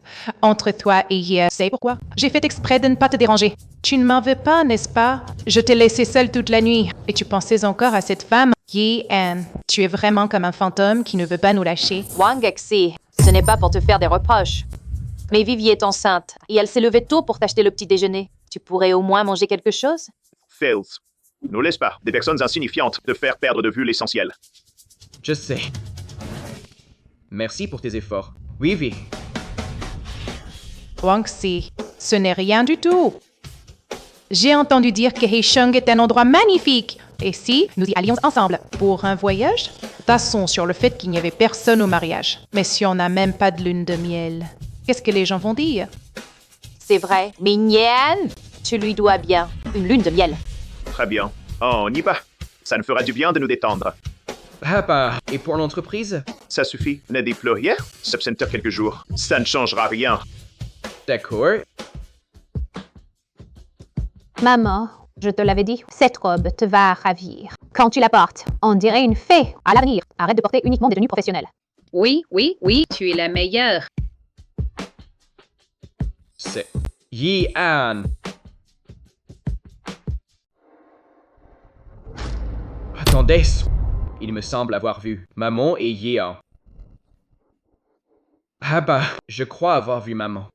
Entre toi et hier, c'est pourquoi? J'ai fait exprès de ne pas te déranger. Tu ne m'en veux pas, n'est-ce pas? Je t'ai laissé seule toute la nuit. Et tu pensais encore à cette femme, Yi-An. Tu es vraiment comme un fantôme qui ne veut pas nous lâcher. Wang Kixi, ce n'est pas pour te faire des reproches. Mais Vivi est enceinte et elle s'est levée tôt pour t'acheter le petit déjeuner. Tu pourrais au moins manger quelque chose? Fils, ne laisse pas des personnes insignifiantes te faire perdre de vue l'essentiel. Je sais. Merci pour tes efforts. Oui, oui. Huangxi, ce n'est rien du tout. J'ai entendu dire que Heisheng est un endroit magnifique. Et si nous y allions ensemble pour un voyage? Passons sur le fait qu'il n'y avait personne au mariage. Mais si on n'a même pas de lune de miel, qu'est-ce que les gens vont dire? C'est vrai. Mignonne, tu lui dois bien une lune de miel. Très bien. On y va. Ça nous fera du bien de nous détendre. Ah bah, et pour l'entreprise? Ça suffit. Ne dis plus rien. S'absenter quelques jours. Ça ne changera rien. D'accord. Maman, je te l'avais dit, cette robe te va ravir. Quand tu la portes, on dirait une fée. À l'avenir, arrête de porter uniquement des tenues professionnelles. Oui, oui, oui, tu es la meilleure. C'est Yi-An. Attendez, il me semble avoir vu Maman et Yi-An. Ah bah, je crois avoir vu Maman.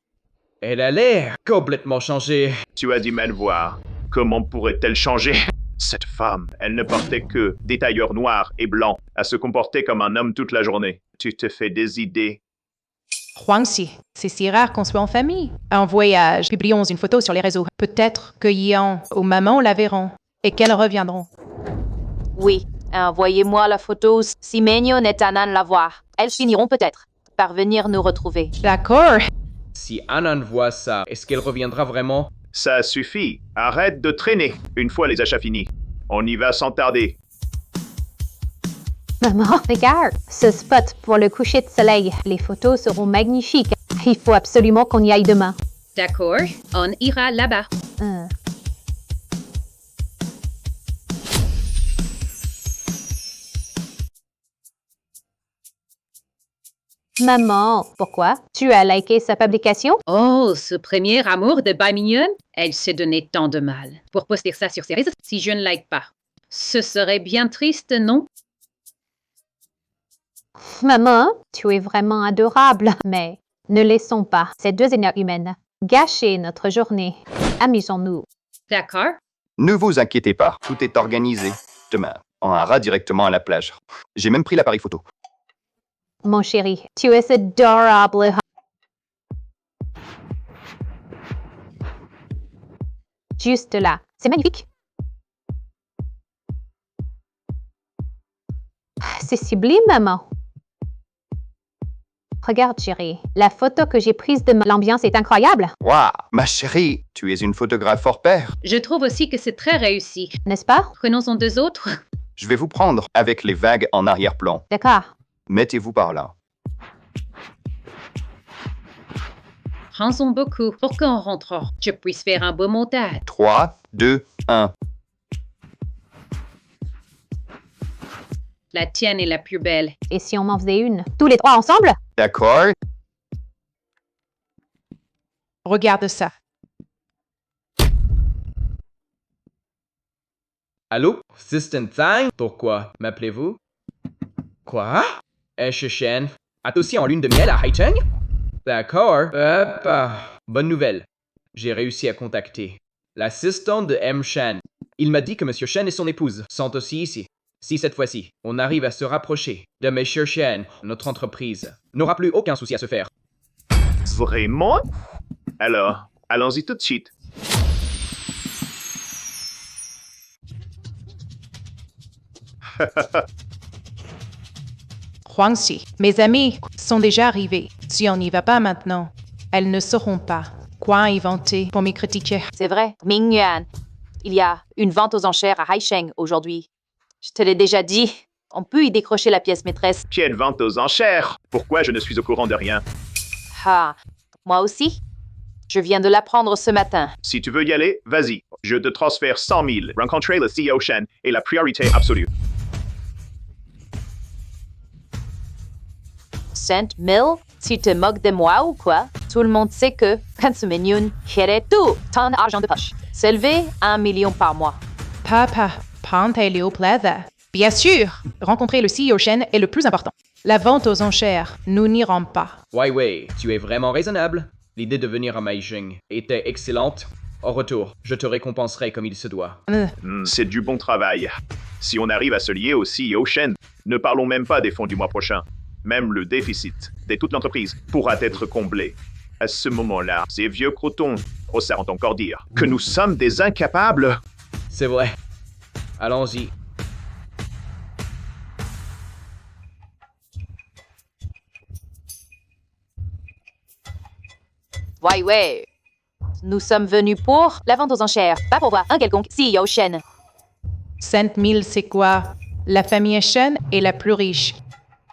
Elle a l'air complètement changée. Tu as du mal voir. Comment pourrait-elle changer? Cette femme, elle ne portait que des tailleurs noirs et blancs. Elle se comportait comme un homme toute la journée. Tu te fais des idées. Huangxi, c'est si rare qu'on soit en famille. En voyage, publions une photo sur les réseaux. Peut-être que Yan ou Maman la verront et qu'elles reviendront. Oui, envoyez-moi la photo si Menyon et Anan la voient. Elles finiront peut-être par venir nous retrouver. D'accord. Si Anan voit ça, est-ce qu'elle reviendra vraiment? Ça suffit. Arrête de traîner. Une fois les achats finis. On y va sans tarder. Maman, regarde, ce spot pour le coucher de soleil. Les photos seront magnifiques. Il faut absolument qu'on y aille demain. D'accord, on ira là-bas. Maman, pourquoi? Tu as liké sa publication? Oh, ce premier amour de Bai Mignonne, elle s'est donné tant de mal pour poster ça sur ses réseaux si je ne like pas. Ce serait bien triste, non? Maman, tu es vraiment adorable, mais ne laissons pas ces deux énergumènes gâcher notre journée. Amusons-nous. D'accord. Ne vous inquiétez pas, tout est organisé. Demain, on ira directement à la plage. J'ai même pris l'appareil photo. Mon chéri, tu es adorable. Juste là. C'est magnifique. C'est sublime, maman. Regarde, chérie. La photo que j'ai prise de l'ambiance est incroyable. Waouh, ma chérie, tu es une photographe hors pair. Je trouve aussi que c'est très réussi. N'est-ce pas? Prenons-en deux autres. Je vais vous prendre avec les vagues en arrière-plan. D'accord. Mettez-vous par là. Prends-en beaucoup pour qu'en rentrant, je puisse faire un beau montage. 3, 2, 1. La tienne est la plus belle. Et si on m'en faisait une? Tous les trois ensemble? D'accord. Regarde ça. Allô? Assistant Tsang? Pourquoi m'appelez-vous? Quoi? Shen, a aussi en lune de miel à Haicheng? D'accord. Bonne nouvelle. J'ai réussi à contacter l'assistant de M. Shen. Il m'a dit que M. Shen et son épouse sont aussi ici. Si cette fois-ci, on arrive à se rapprocher de M. Shen, notre entreprise n'aura plus aucun souci à se faire. Vraiment? Alors, allons-y tout de suite. Huangxi, mes amis sont déjà arrivés. Si on n'y va pas maintenant, elles ne sauront pas quoi inventer pour me critiquer. C'est vrai. Mingyuan, il y a une vente aux enchères à Haicheng aujourd'hui. Je te l'ai déjà dit. On peut y décrocher la pièce maîtresse. Quelle vente aux enchères? Pourquoi je ne suis au courant de rien? Ah, moi aussi. Je viens de l'apprendre ce matin. Si tu veux y aller, vas-y. Je te transfère 100 000. Rencontrer le CEO Shen est la priorité absolue. 100 000? Tu te moques de moi ou quoi? Tout le monde sait que Prince Menyon quiere tout ton argent de poche. S'élever 1 million par mois. Papa, Pantelio Plaza. Bien sûr, rencontrer le CEO Shen est le plus important. La vente aux enchères, nous n'irons pas. Wei, tu es vraiment raisonnable. L'idée de venir à Meijing était excellente. Au retour, je te récompenserai comme il se doit. C'est du bon travail. Si on arrive à se lier au CEO Shen, ne parlons même pas des fonds du mois prochain. Même le déficit de toute l'entreprise pourra être comblé. À ce moment-là, ces vieux crotons oseront encore dire que nous sommes des incapables. C'est vrai. Allons-y. Ouais. Nous sommes venus pour la vente aux enchères, pas pour voir un quelconque CEO Shen. 5 000, c'est quoi? La famille Shen est la plus riche.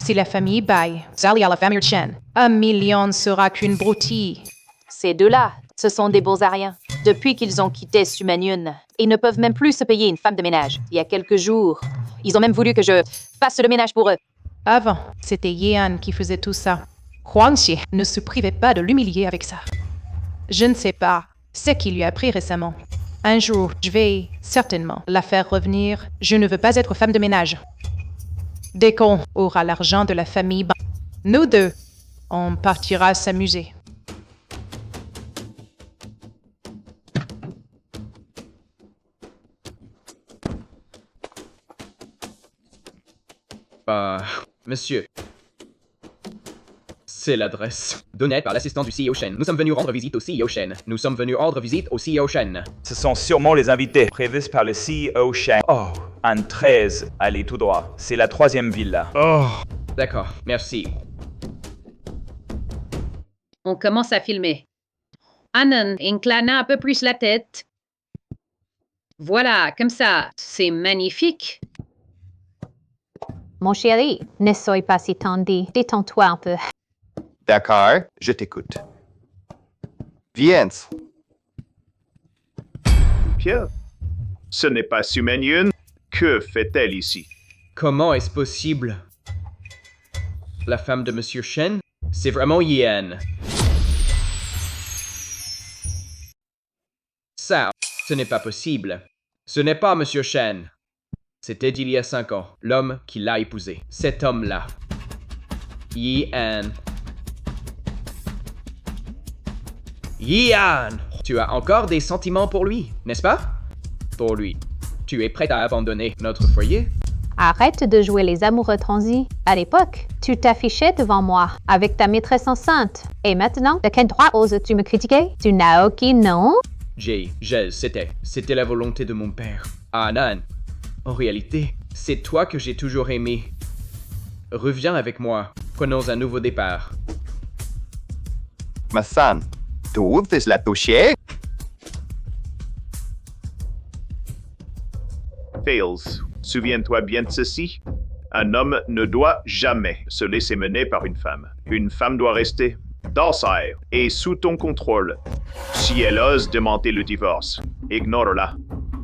Si la famille baille, s'allie à la famille Shen, 1 million ne sera qu'une broutille. Ces deux-là, ce sont des beaux ariens. Depuis qu'ils ont quitté Sumanyun, ils ne peuvent même plus se payer une femme de ménage. Il y a quelques jours, ils ont même voulu que je fasse le ménage pour eux. Avant, c'était Yehan qui faisait tout ça. Huangxi ne se privait pas de l'humilier avec ça. Je ne sais pas ce qu'il lui a appris récemment. Un jour, je vais certainement la faire revenir. Je ne veux pas être femme de ménage. Dès qu'on aura l'argent de la famille, nous deux, on partira s'amuser. Monsieur. C'est l'adresse donnée par l'assistant du CEO Shen. Nous sommes venus rendre visite au CEO Shen. Ce sont sûrement les invités prévus par le CEO Shen. Oh, un 13. Allez, tout droit. C'est la 3e villa. Oh. D'accord, merci. On commence à filmer. Annan inclina un peu plus la tête. Voilà, comme ça, c'est magnifique. Mon chéri, ne sois pas si tendu. Détends-toi un peu. D'accord, je t'écoute. Viens. Pierre, ce n'est pas Sumanyun. Que fait-elle ici? Comment est-ce possible? La femme de Monsieur Shen? C'est vraiment Yehan. Ça, ce n'est pas possible. Ce n'est pas Monsieur Shen. C'était il y a 5 ans, l'homme qui l'a épousé. Cet homme-là. Yehan. Yehan! Tu as encore des sentiments pour lui, n'est-ce pas? Pour lui. Tu es prête à abandonner notre foyer? Arrête de jouer les amoureux transis. À l'époque, tu t'affichais devant moi avec ta maîtresse enceinte. Et maintenant, de quel droit oses-tu me critiquer? Tu n'as aucun nom? C'était la volonté de mon père. Annan, en réalité, c'est toi que j'ai toujours aimé. Reviens avec moi. Prenons un nouveau départ. Massan, tu ouvres la toucher? Fails, souviens-toi bien de ceci. Un homme ne doit jamais se laisser mener par une femme. Une femme doit rester docile et sous ton contrôle. Si elle ose demander le divorce, ignore-la.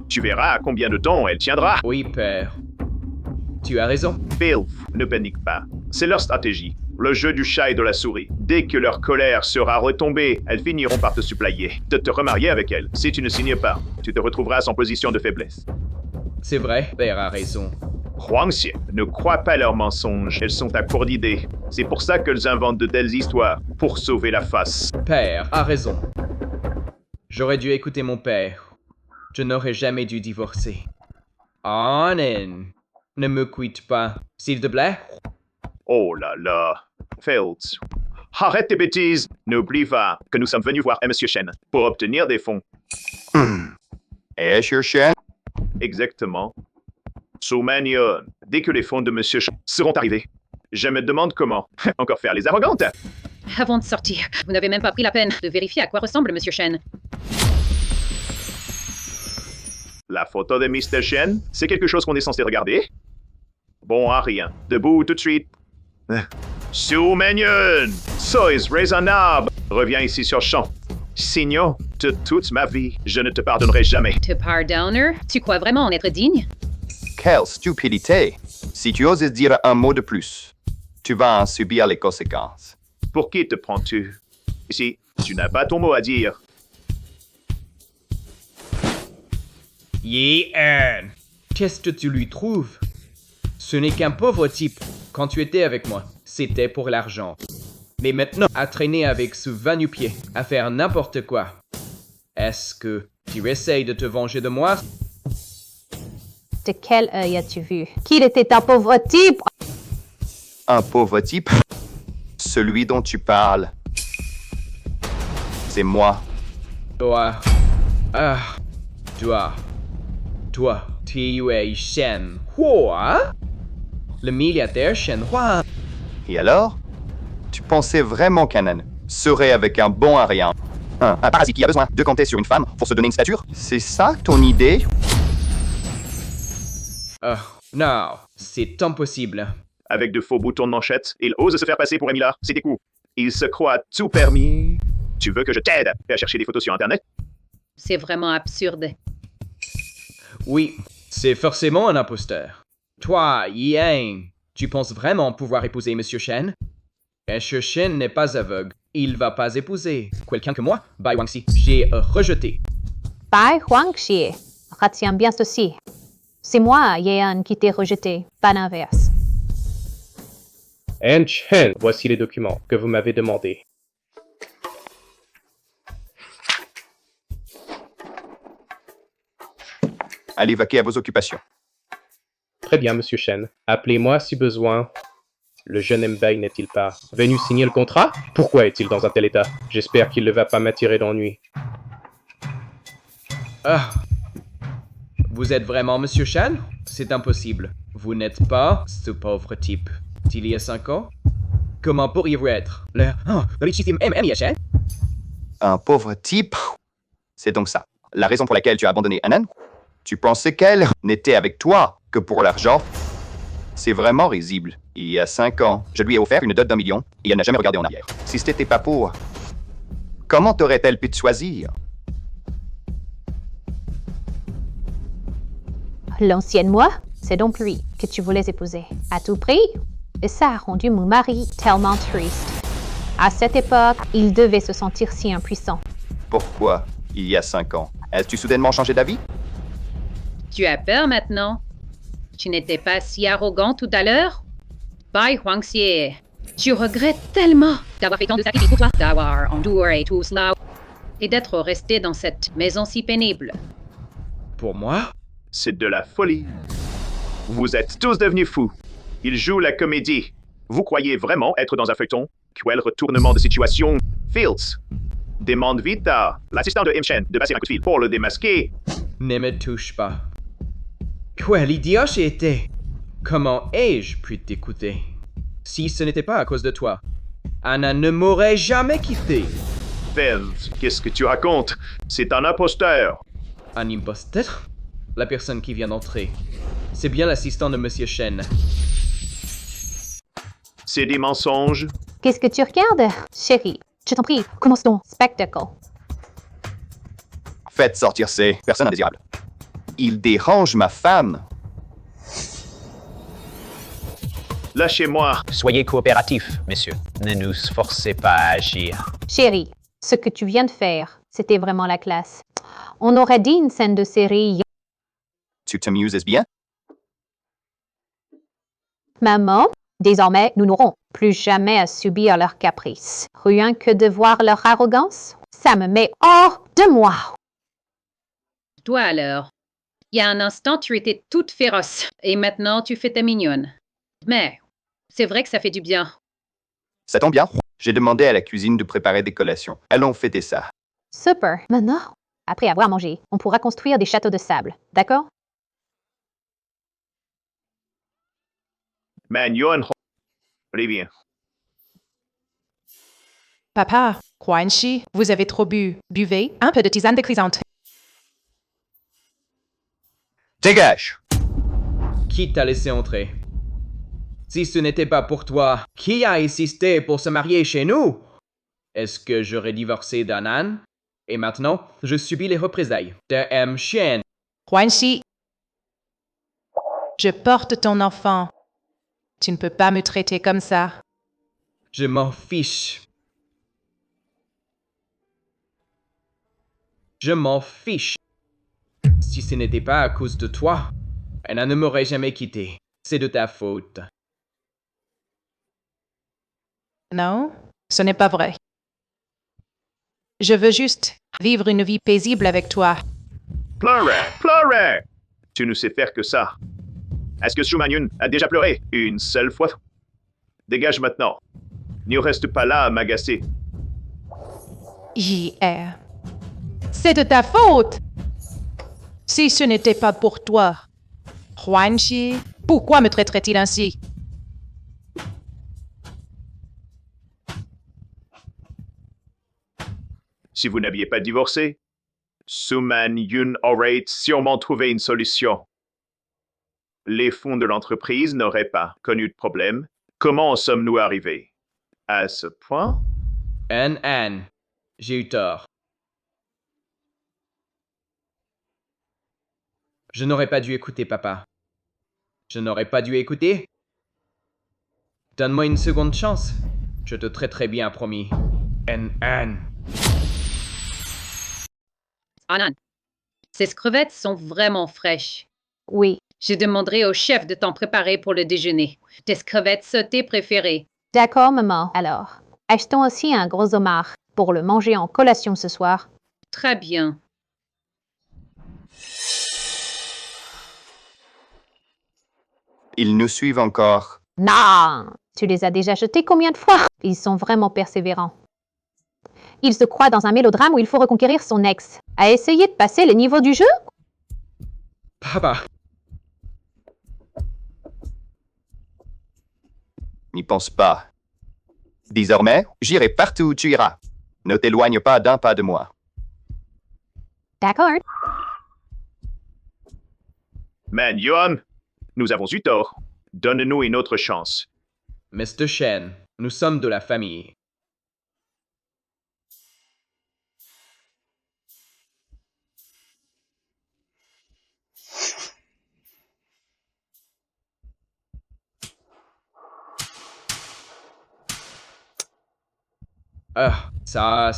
Tu verras combien de temps elle tiendra. Oui, père. Tu as raison. Fails, ne panique pas. C'est leur stratégie. Le jeu du chat et de la souris. Dès que leur colère sera retombée, elles finiront par te supplier de te remarier avec elles. Si tu ne signes pas, tu te retrouveras en position de faiblesse. C'est vrai, père a raison. Huangxi ne croit pas leurs mensonges. Elles sont à court d'idées. C'est pour ça qu'elles inventent de telles histoires, pour sauver la face. Père a raison. J'aurais dû écouter mon père. Je n'aurais jamais dû divorcer. Annan, ne me quitte pas, s'il te plaît. Oh là là. Fields. Arrête tes bêtises. N'oublie pas que nous sommes venus voir M. Shen pour obtenir des fonds. Est-ce Shen? Exactement. Sumanyun. Dès que les fonds de M. Shen seront arrivés, je me demande comment encore faire les arrogantes. Avant de sortir, vous n'avez même pas pris la peine de vérifier à quoi ressemble M. Shen. La photo de Mr. Shen, c'est quelque chose qu'on est censé regarder? Bon à rien. Debout tout de suite. Sumanyun, sois raisonnable. Reviens ici sur champ. Signons, de toute ma vie, je ne te pardonnerai jamais. Te pardonner? Tu crois vraiment en être digne? Quelle stupidité! Si tu oses dire un mot de plus, tu vas en subir les conséquences. Pour qui te prends-tu? Ici, tu n'as pas ton mot à dire. Yehan, qu'est-ce que tu lui trouves? Ce n'est qu'un pauvre type. Quand tu étais avec moi, c'était pour l'argent. Mais maintenant, à traîner avec ce va-nu-pied, à faire n'importe quoi. Est-ce que tu essayes de te venger de moi? De quel œil as-tu vu? Qu'il était un pauvre type? Un pauvre type? Celui dont tu parles. C'est moi. Toi. Toi, tu es Shen Hua? Le milliardaire Shen Hua. Et alors? Tu pensais vraiment qu'un âne serait avec un bon à rien? Un parasite qui a besoin de compter sur une femme pour se donner une stature? C'est ça ton idée? Non, c'est impossible. Avec de faux boutons de manchette, il ose se faire passer pour Emila. C'est des coups. Il se croit tout permis. Tu veux que je t'aide à chercher des photos sur Internet? C'est vraiment absurde. Oui, c'est forcément un imposteur. Toi, Yang, tu penses vraiment pouvoir épouser Monsieur Shen? Monsieur Shen n'est pas aveugle. Il va pas épouser quelqu'un que moi, Bai Wangxi, j'ai rejeté. Bai Huangxi, retiens bien ceci. C'est moi, Yeon, qui t'ai rejeté, pas l'inverse. And Shen, voici les documents que vous m'avez demandés. Allez vaquer à vos occupations. Très bien, Monsieur Shen. Appelez-moi si besoin. Le jeune Mbei n'est-il pas venu signer le contrat? Pourquoi est-il dans un tel état? J'espère qu'il ne va pas m'attirer d'ennui. Vous êtes vraiment Monsieur Shen? C'est impossible. Vous n'êtes pas ce pauvre type d'il y a 5 ans? Comment pourriez-vous être le richissime Shen? Un pauvre type? C'est donc ça. La raison pour laquelle tu as abandonné Anan? Tu pensais qu'elle n'était avec toi que pour l'argent? C'est vraiment risible. Il y a 5 ans, je lui ai offert une dot d'1 million et elle n'a jamais regardé en arrière. Si c'était pas pour... Comment t'aurait-elle pu te choisir? L'ancienne moi, c'est donc lui que tu voulais épouser. À tout prix? Et ça a rendu mon mari tellement triste. À cette époque, il devait se sentir si impuissant. Pourquoi? Il y a 5 ans. As-tu soudainement changé d'avis? Tu as peur maintenant? Tu n'étais pas si arrogant tout à l'heure? Bai Huangxi, tu regrettes tellement d'avoir fait tant de sacrifices pour toi, d'avoir enduré tout cela et d'être resté dans cette maison si pénible. Pour moi? C'est de la folie. Vous êtes tous devenus fous. Il joue la comédie. Vous croyez vraiment être dans un feuilleton? Quel retournement de situation! Fields demande vite à l'assistant de Shen de passer un coup de fil pour le démasquer. Ne me touche pas. Quel idiot j'ai été! Comment ai-je pu t'écouter? Si ce n'était pas à cause de toi, Anna ne m'aurait jamais quitté. Fields, qu'est-ce que tu racontes? C'est un imposteur. Un imposteur? La personne qui vient d'entrer. C'est bien l'assistant de Monsieur Shen. C'est des mensonges. Qu'est-ce que tu regardes? Chérie, je t'en prie, commence ton spectacle. Faites sortir ces personnes indésirables. Il dérange ma femme. Lâchez-moi. Soyez coopératifs, messieurs. Ne nous forcez pas à agir. Chérie, ce que tu viens de faire, c'était vraiment la classe. On aurait dit une scène de série. Tu t'amuses bien? Maman, désormais, nous n'aurons plus jamais à subir leurs caprices. Rien que de voir leur arrogance, ça me met hors de moi. Toi alors, il y a un instant, tu étais toute féroce et maintenant tu fais ta mignonne. Mais c'est vrai que ça fait du bien. Ça tombe bien. J'ai demandé à la cuisine de préparer des collations. Allons fêter ça. Super. Maintenant, après avoir mangé, on pourra construire des châteaux de sable. D'accord? Magnon. Allez bien. Papa, Huangxi, vous avez trop bu. Buvez un peu de tisane de chrysanthe. Dégage! Qui t'a laissé entrer? Si ce n'était pas pour toi, qui a insisté pour se marier chez nous? Est-ce que j'aurais divorcé d'Anan? Et maintenant, je subis les représailles de Shen. Huangxi, je porte ton enfant. Tu ne peux pas me traiter comme ça. Je m'en fiche. Je m'en fiche. Si ce n'était pas à cause de toi, Anna ne m'aurait jamais quitté. C'est de ta faute. Non, ce n'est pas vrai. Je veux juste vivre une vie paisible avec toi. Pleurez! Tu ne sais faire que ça. Est-ce que Shu Manyun a déjà pleuré une seule fois? Dégage maintenant. N'y reste pas là à m'agacer. JR. C'est de ta faute. Si ce n'était pas pour toi, Juanchi, pourquoi me traiterait-il ainsi? Si vous n'aviez pas divorcé, Suman Yun aurait sûrement trouvé une solution. Les fonds de l'entreprise n'auraient pas connu de problème. Comment en sommes-nous arrivés à ce point? Anne, j'ai eu tort. Je n'aurais pas dû écouter papa. Je n'aurais pas dû écouter. Donne-moi une seconde chance. Je te traiterai bien, promis. Anne. Anan, ces crevettes sont vraiment fraîches. Oui. Je demanderai au chef de t'en préparer pour le déjeuner. Tes crevettes sautées préférées. D'accord, maman. Alors, achetons aussi un gros homard pour le manger en collation ce soir. Très bien. Ils nous suivent encore. Non! Tu les as déjà jetés combien de fois? Ils sont vraiment persévérants. Il se croit dans un mélodrame où il faut reconquérir son ex. A essayé de passer les niveaux du jeu? Papa. N'y pense pas. Désormais, j'irai partout où tu iras. Ne t'éloigne pas d'un pas de moi. D'accord. Man, Yuan, nous avons eu tort. Donne-nous une autre chance. Mr. Shen, nous sommes de la famille. Ça.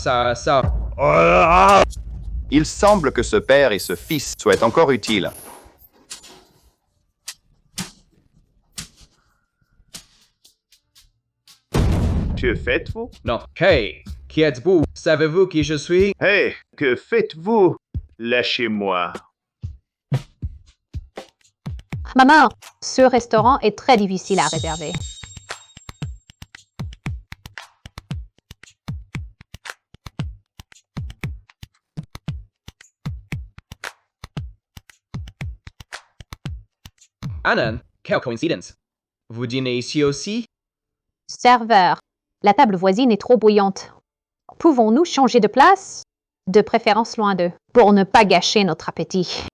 Il semble que ce père et ce fils soient encore utiles. Que faites-vous? Non. Hey, qui êtes-vous? Savez-vous qui je suis? Hey, que faites-vous? Lâchez-moi. Maman, ce restaurant est très difficile à réserver. Anan, quelle coïncidence. Vous dînez ici aussi? Serveur, la table voisine est trop bouillante. Pouvons-nous changer de place? De préférence loin d'eux, pour ne pas gâcher notre appétit.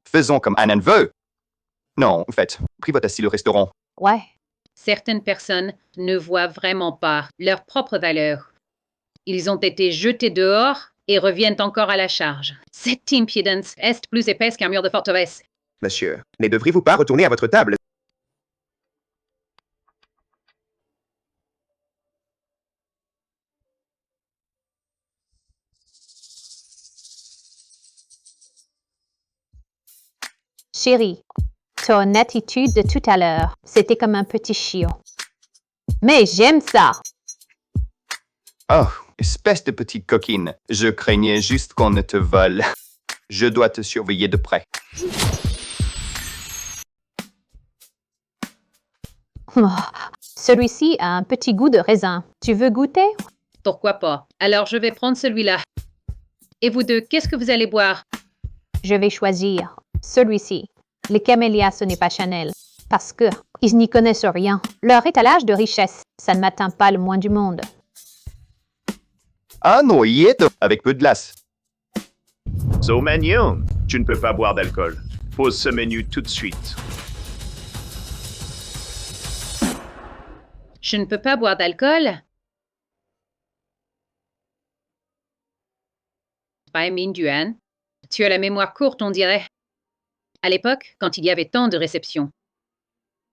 Faisons comme Anan veut. Non, en fait, privote assis le restaurant. Ouais. Certaines personnes ne voient vraiment pas leur propre valeur. Ils ont été jetés dehors et reviennent encore à la charge. Cette impudence est plus épaisse qu'un mur de forteresse. Monsieur, ne devriez-vous pas retourner à votre table? Chérie, ton attitude de tout à l'heure, c'était comme un petit chiot. Mais j'aime ça. Oh, espèce de petite coquine. Je craignais juste qu'on ne te vole. Je dois te surveiller de près. Oh, celui-ci a un petit goût de raisin. Tu veux goûter? Pourquoi pas? Alors je vais prendre celui-là. Et vous deux, qu'est-ce que vous allez boire? Je vais choisir celui-ci. Les camélias, ce n'est pas Chanel. Parce que ils n'y connaissent rien. Leur étalage de richesse, ça ne m'atteint pas le moins du monde. Un noyette avec peu de glace. So Mannion, tu ne peux pas boire d'alcool. Pose ce menu tout de suite. Je ne peux pas boire d'alcool? Bai Mingyuan, tu as la mémoire courte, on dirait. À l'époque, quand il y avait tant de réceptions.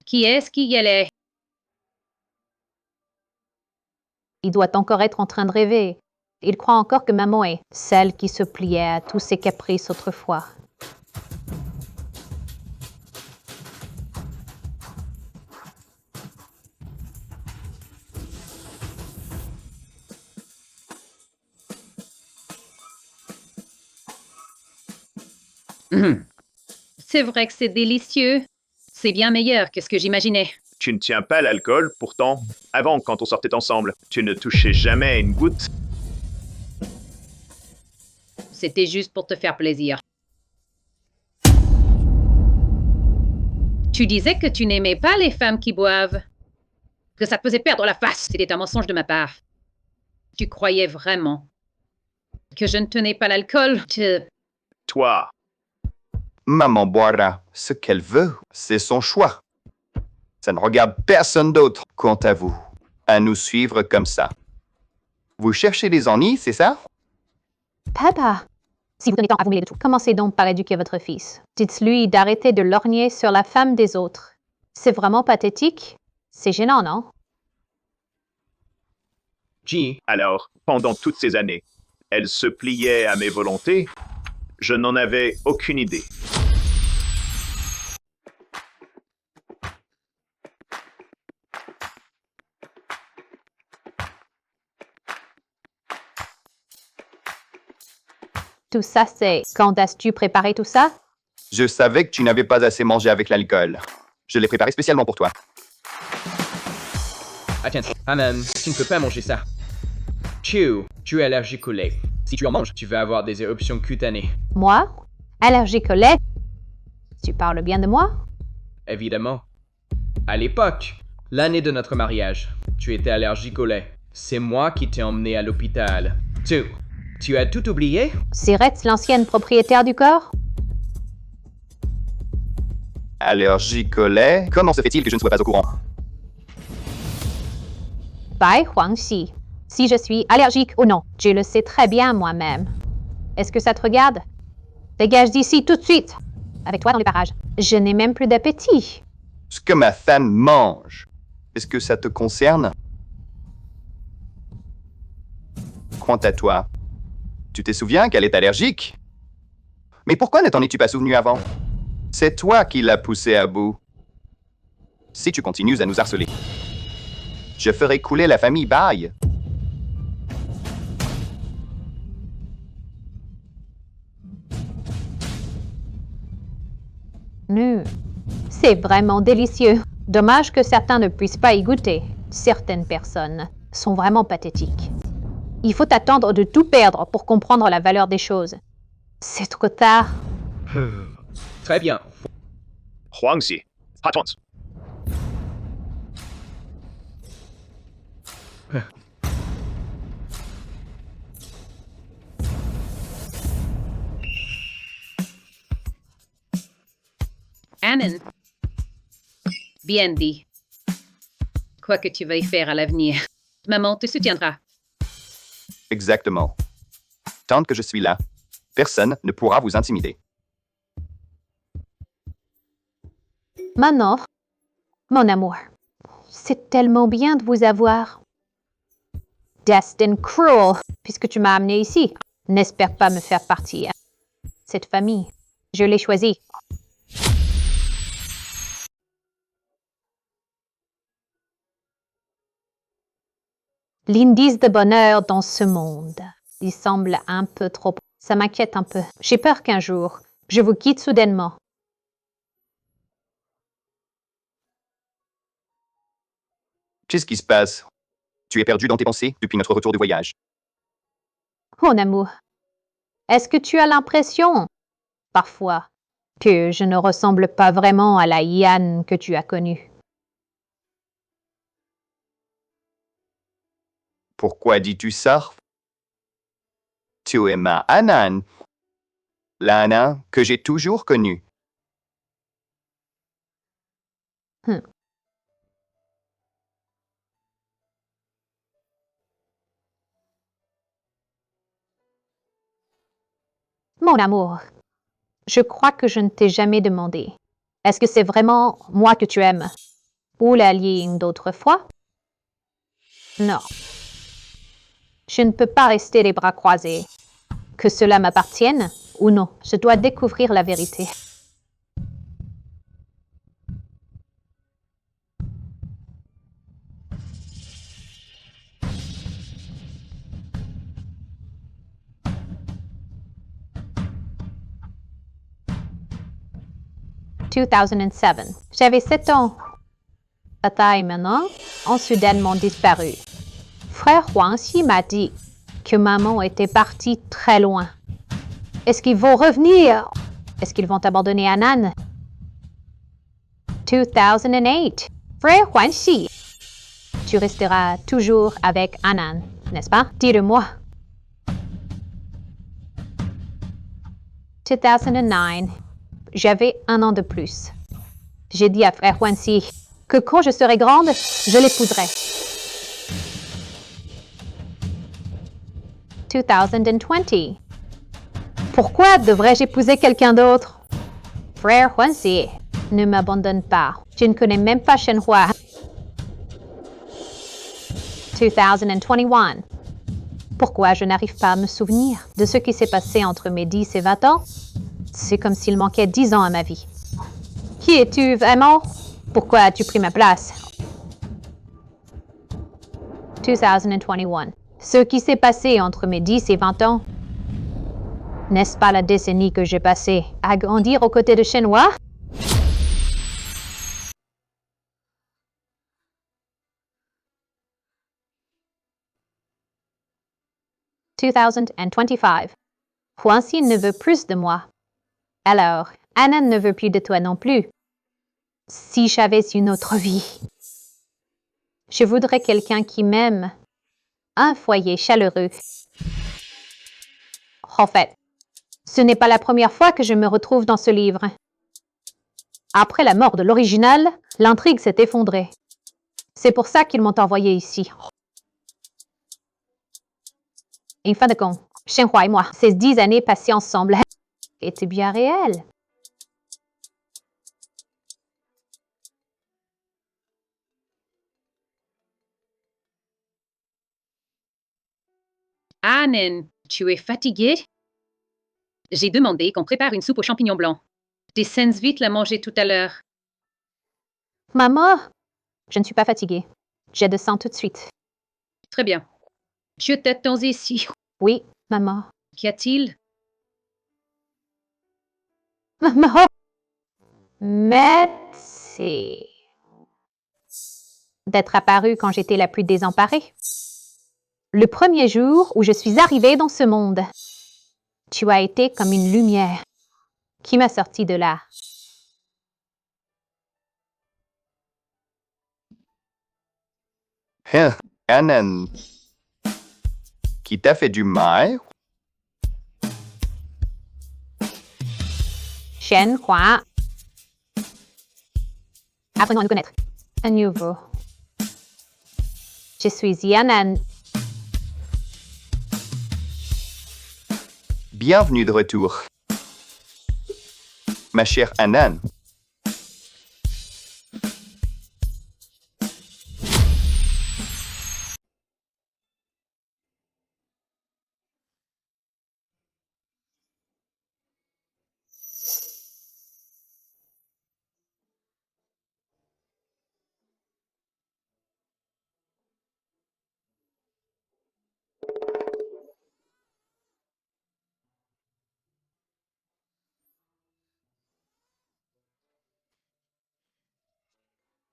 Qui est-ce qui y allait? Il doit encore être en train de rêver. Il croit encore que maman est celle qui se pliait à tous ses caprices autrefois. C'est vrai que c'est délicieux. C'est bien meilleur que ce que j'imaginais. Tu ne tiens pas l'alcool, pourtant, avant, quand on sortait ensemble, tu ne touchais jamais une goutte. C'était juste pour te faire plaisir. Tu disais que tu n'aimais pas les femmes qui boivent. Que ça te faisait perdre la face. C'était un mensonge de ma part. Tu croyais vraiment que je ne tenais pas l'alcool? Toi. Maman boira ce qu'elle veut, c'est son choix. Ça ne regarde personne d'autre, quant à vous, à nous suivre comme ça. Vous cherchez des ennuis, c'est ça? Papa, si vous tenez tant à vous mêler de tout, commencez donc par éduquer votre fils. Dites-lui d'arrêter de lorgner sur la femme des autres. C'est vraiment pathétique. C'est gênant, non? G. Alors, pendant toutes ces années, elle se pliait à mes volontés. Je n'en avais aucune idée. Tout ça, c'est... Quand as-tu préparé tout ça? Je savais que tu n'avais pas assez mangé avec l'alcool. Je l'ai préparé spécialement pour toi. Attends, Anan, tu ne peux pas manger ça. Tu es allergique au lait. Si tu en manges, tu vas avoir des éruptions cutanées. Moi? Allergique au lait? Tu parles bien de moi? Évidemment. À l'époque, l'année de notre mariage, tu étais allergique au lait. C'est moi qui t'ai emmené à l'hôpital. Tu as tout oublié? Sirette, l'ancienne propriétaire du corps? Allergique au lait? Comment se fait-il que je ne sois pas au courant? Bai Huangxi. Si je suis allergique ou non, je le sais très bien moi-même. Est-ce que ça te regarde? Dégage d'ici tout de suite! Avec toi dans le barrage. Je n'ai même plus d'appétit. Ce que ma femme mange, est-ce que ça te concerne? Quant à toi, tu te souviens qu'elle est allergique? Mais pourquoi ne t'en es-tu pas souvenu avant? C'est toi qui l'as poussée à bout. Si tu continues à nous harceler, je ferai couler la famille Bai. C'est vraiment délicieux. Dommage que certains ne puissent pas y goûter. Certaines personnes sont vraiment pathétiques. Il faut attendre de tout perdre pour comprendre la valeur des choses. C'est trop tard. Très bien. Huangxi, attends. Anan. Bien dit. Quoi que tu veuilles faire à l'avenir, maman te soutiendra. Exactement. Tant que je suis là, personne ne pourra vous intimider. Manor, mon amour, c'est tellement bien de vous avoir. Destin cruel, puisque tu m'as amené ici. N'espère pas me faire partir. Cette famille, je l'ai choisie. L'indice de bonheur dans ce monde, il semble un peu trop... Ça m'inquiète un peu. J'ai peur qu'un jour, je vous quitte soudainement. Qu'est-ce qui se passe? Tu es perdu dans tes pensées depuis notre retour de voyage. Mon amour, est-ce que tu as l'impression, parfois, que je ne ressemble pas vraiment à la Yan que tu as connue? Pourquoi dis-tu ça? Tu es ma Anan, l'Anan que j'ai toujours connue. Mon amour, je crois que je ne t'ai jamais demandé. Est-ce que c'est vraiment moi que tu aimes? Ou la ligne d'autrefois? Non. Je ne peux pas rester les bras croisés. Que cela m'appartienne ou non, je dois découvrir la vérité. « 2007. J'avais 7 ans. Tata et maman ont soudainement disparu. Frère Huangxi m'a dit que maman était partie très loin. Est-ce qu'ils vont revenir? Est-ce qu'ils vont abandonner Anan? 2008. Frère Huangxi, tu resteras toujours avec Anan, n'est-ce pas? Dis-le-moi. 2009. J'avais 1 an de plus. J'ai dit à frère Huangxi que quand je serai grande, je l'épouserai. 2020. Pourquoi devrais-je épouser quelqu'un d'autre? Frère Huangxi, ne m'abandonne pas. Je ne connais même pas Shenhua. 2021. Pourquoi je n'arrive pas à me souvenir de ce qui s'est passé entre mes 10 et 20 ans? C'est comme s'il manquait 10 ans à ma vie. Qui es-tu vraiment? Pourquoi as-tu pris ma place? 2021. Ce qui s'est passé entre mes 10 et 20 ans. N'est-ce pas la décennie que j'ai passée à grandir aux côtés de Shenhua? « 2025. Huangxi ne veut plus de moi. Alors, Anan ne veut plus de toi non plus. Si j'avais une autre vie, je voudrais quelqu'un qui m'aime. Un foyer chaleureux. En fait, ce n'est pas la première fois que je me retrouve dans ce livre. Après la mort de l'original, l'intrigue s'est effondrée. C'est pour ça qu'ils m'ont envoyé ici. En fin de compte, Shenhua et moi, ces 10 années passées ensemble, étaient bien réelles. Anan, tu es fatiguée? J'ai demandé qu'on prépare une soupe aux champignons blancs. Descends vite la manger tout à l'heure. Maman, je ne suis pas fatiguée. J'ai de sang tout de suite. Très bien. Je t'attends ici. Oui, maman. Qu'y a-t-il? Maman. Merci d'être apparue quand j'étais la plus désemparée. Le premier jour où je suis arrivée dans ce monde, tu as été comme une lumière qui m'a sortie de là. Anan, qui t'a fait du mal? Shenhua. Apprenons à nous connaître. À nouveau. Je suis Anan. Bienvenue de retour. Ma chère Anan.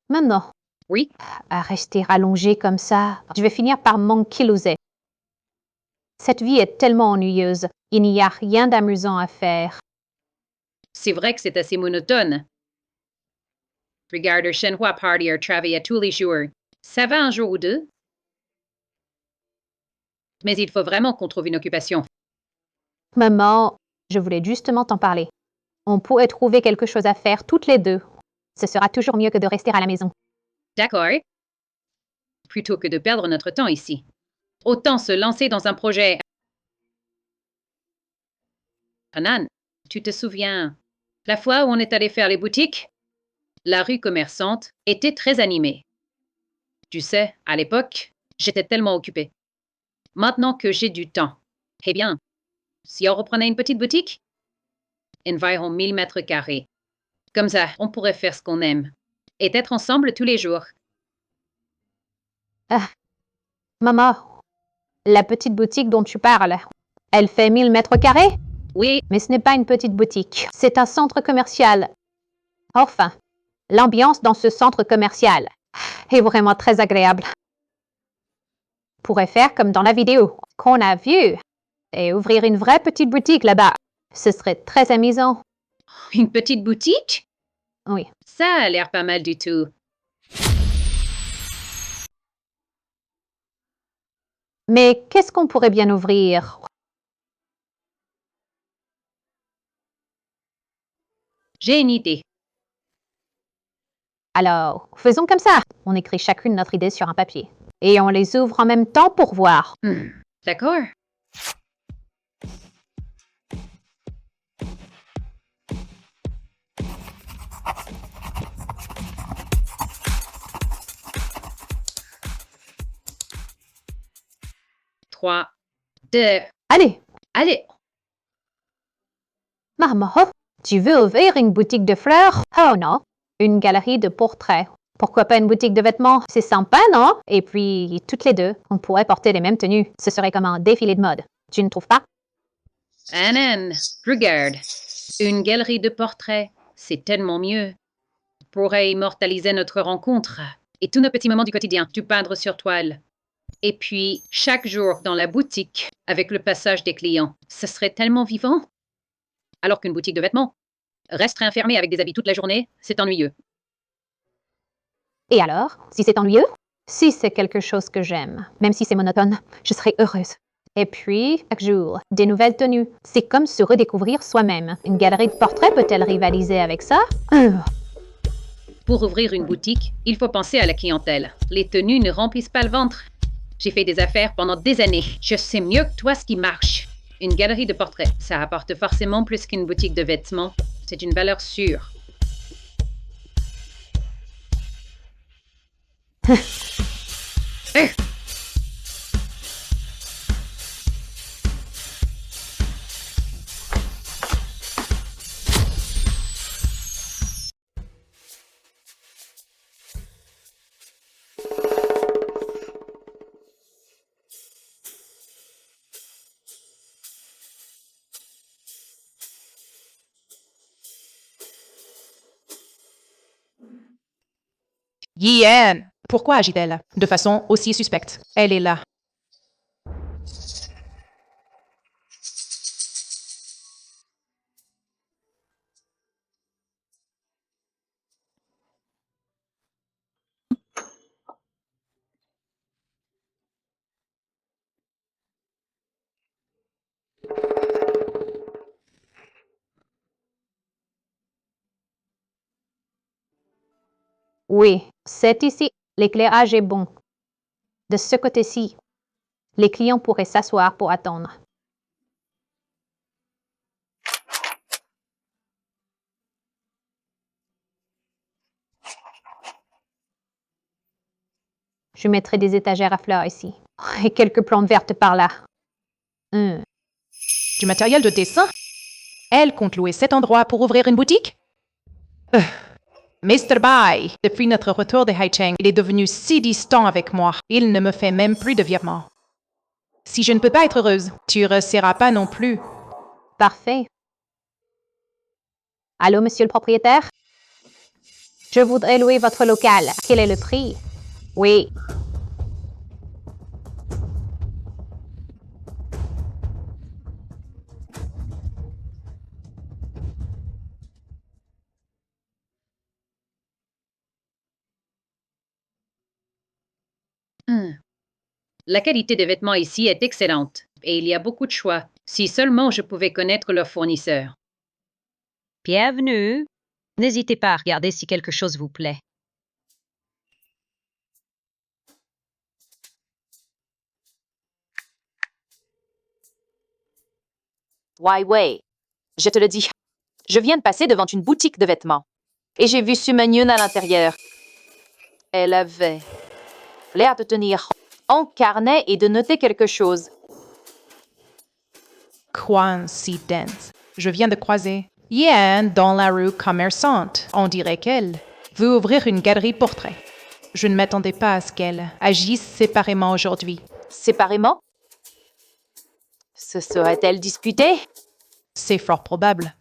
Maintenant. Oui? À rester allongée comme ça, je vais finir par m'enquiloser. Cette vie est tellement ennuyeuse. Il n'y a rien d'amusant à faire. C'est vrai que c'est assez monotone. Regarde Shenhua partir travailler tous les jours. Ça va un jour ou deux? Mais il faut vraiment qu'on trouve une occupation. Maman, je voulais justement t'en parler. On pourrait trouver quelque chose à faire toutes les deux. Ce sera toujours mieux que de rester à la maison. D'accord. Plutôt que de perdre notre temps ici. Autant se lancer dans un projet. Anan, tu te souviens, la fois où on est allé faire les boutiques? La rue commerçante était très animée. Tu sais, à l'époque, j'étais tellement occupée. Maintenant que j'ai du temps, eh bien, si on reprenait une petite boutique? Environ 1000 mètres carrés. Comme ça, on pourrait faire ce qu'on aime et être ensemble tous les jours. Ah, maman, la petite boutique dont tu parles, elle fait 1000 mètres carrés? Oui. Mais ce n'est pas une petite boutique, c'est un centre commercial. Enfin, l'ambiance dans ce centre commercial. est vraiment très agréable. On pourrait faire comme dans la vidéo qu'on a vue et ouvrir une vraie petite boutique là-bas. Ce serait très amusant. Une petite boutique? Oui. Ça a l'air pas mal du tout. Mais qu'est-ce qu'on pourrait bien ouvrir? J'ai une idée. Alors, faisons comme ça. On écrit chacune notre idée sur un papier. Et on les ouvre en même temps pour voir. D'accord. Trois, deux. Allez. Allez. Maman, tu veux ouvrir une boutique de fleurs? Oh non, une galerie de portraits. Pourquoi pas une boutique de vêtements? C'est sympa, non? Et puis, toutes les deux, on pourrait porter les mêmes tenues. Ce serait comme un défilé de mode. Tu ne trouves pas? Annan, regarde. Une galerie de portraits, c'est tellement mieux. On pourrait immortaliser notre rencontre et tous nos petits moments du quotidien, du peindre sur toile. Et puis, chaque jour dans la boutique, avec le passage des clients, ce serait tellement vivant. Alors qu'une boutique de vêtements, rester enfermé avec des habits toute la journée, c'est ennuyeux. Et alors, si c'est ennuyeux? Si c'est quelque chose que j'aime, même si c'est monotone, je serai heureuse. Et puis, chaque jour, des nouvelles tenues. C'est comme se redécouvrir soi-même. Une galerie de portraits peut-elle rivaliser avec ça? Pour ouvrir une boutique, il faut penser à la clientèle. Les tenues ne remplissent pas le ventre. J'ai fait des affaires pendant des années. Je sais mieux que toi ce qui marche. Une galerie de portraits, ça apporte forcément plus qu'une boutique de vêtements. C'est une valeur sûre. Yen! Pourquoi agit-elle de façon aussi suspecte? Elle est là. Oui, c'est ici. L'éclairage est bon. De ce côté-ci, les clients pourraient s'asseoir pour attendre. Je mettrai des étagères à fleurs ici. Et quelques plantes vertes par là. Du matériel de dessin? Elle compte louer cet endroit pour ouvrir une boutique? Mr. Bai, depuis notre retour de Haicheng, il est devenu si distant avec moi. Il ne me fait même plus de virements. Si je ne peux pas être heureuse, tu ne seras pas non plus. Parfait. Allô, monsieur le propriétaire? Je voudrais louer votre local. Quel est le prix? Oui. La qualité des vêtements ici est excellente et il y a beaucoup de choix. Si seulement je pouvais connaître leurs fournisseurs. Bienvenue. N'hésitez pas à regarder si quelque chose vous plaît. Ouais, je te le dis. Je viens de passer devant une boutique de vêtements. Et j'ai vu Suman à l'intérieur. Elle avait l'air de tenir en carnet et de noter quelque chose. Coïncidence. Je viens de croiser Yen dans la rue commerçante. On dirait qu'elle veut ouvrir une galerie portrait. Je ne m'attendais pas à ce qu'elle agisse séparément aujourd'hui. Séparément? Se serait-elle disputée? C'est fort probable.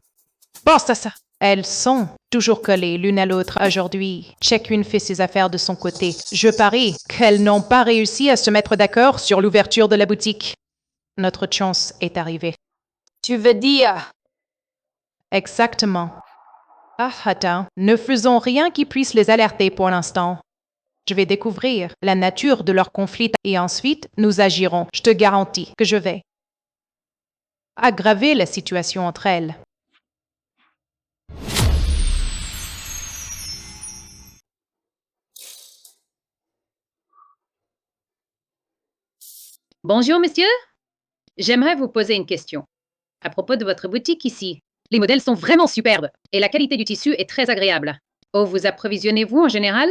Pense à ça. Elles sont toujours collées l'une à l'autre aujourd'hui. Chacune fait ses affaires de son côté. Je parie qu'elles n'ont pas réussi à se mettre d'accord sur l'ouverture de la boutique. Notre chance est arrivée. Tu veux dire... Exactement. Ah, attends, ne faisons rien qui puisse les alerter pour l'instant. Je vais découvrir la nature de leur conflit et ensuite nous agirons. Je te garantis que je vais aggraver la situation entre elles. Bonjour, monsieur. J'aimerais vous poser une question. À propos de votre boutique ici, les modèles sont vraiment superbes et la qualité du tissu est très agréable. Où vous approvisionnez-vous en général?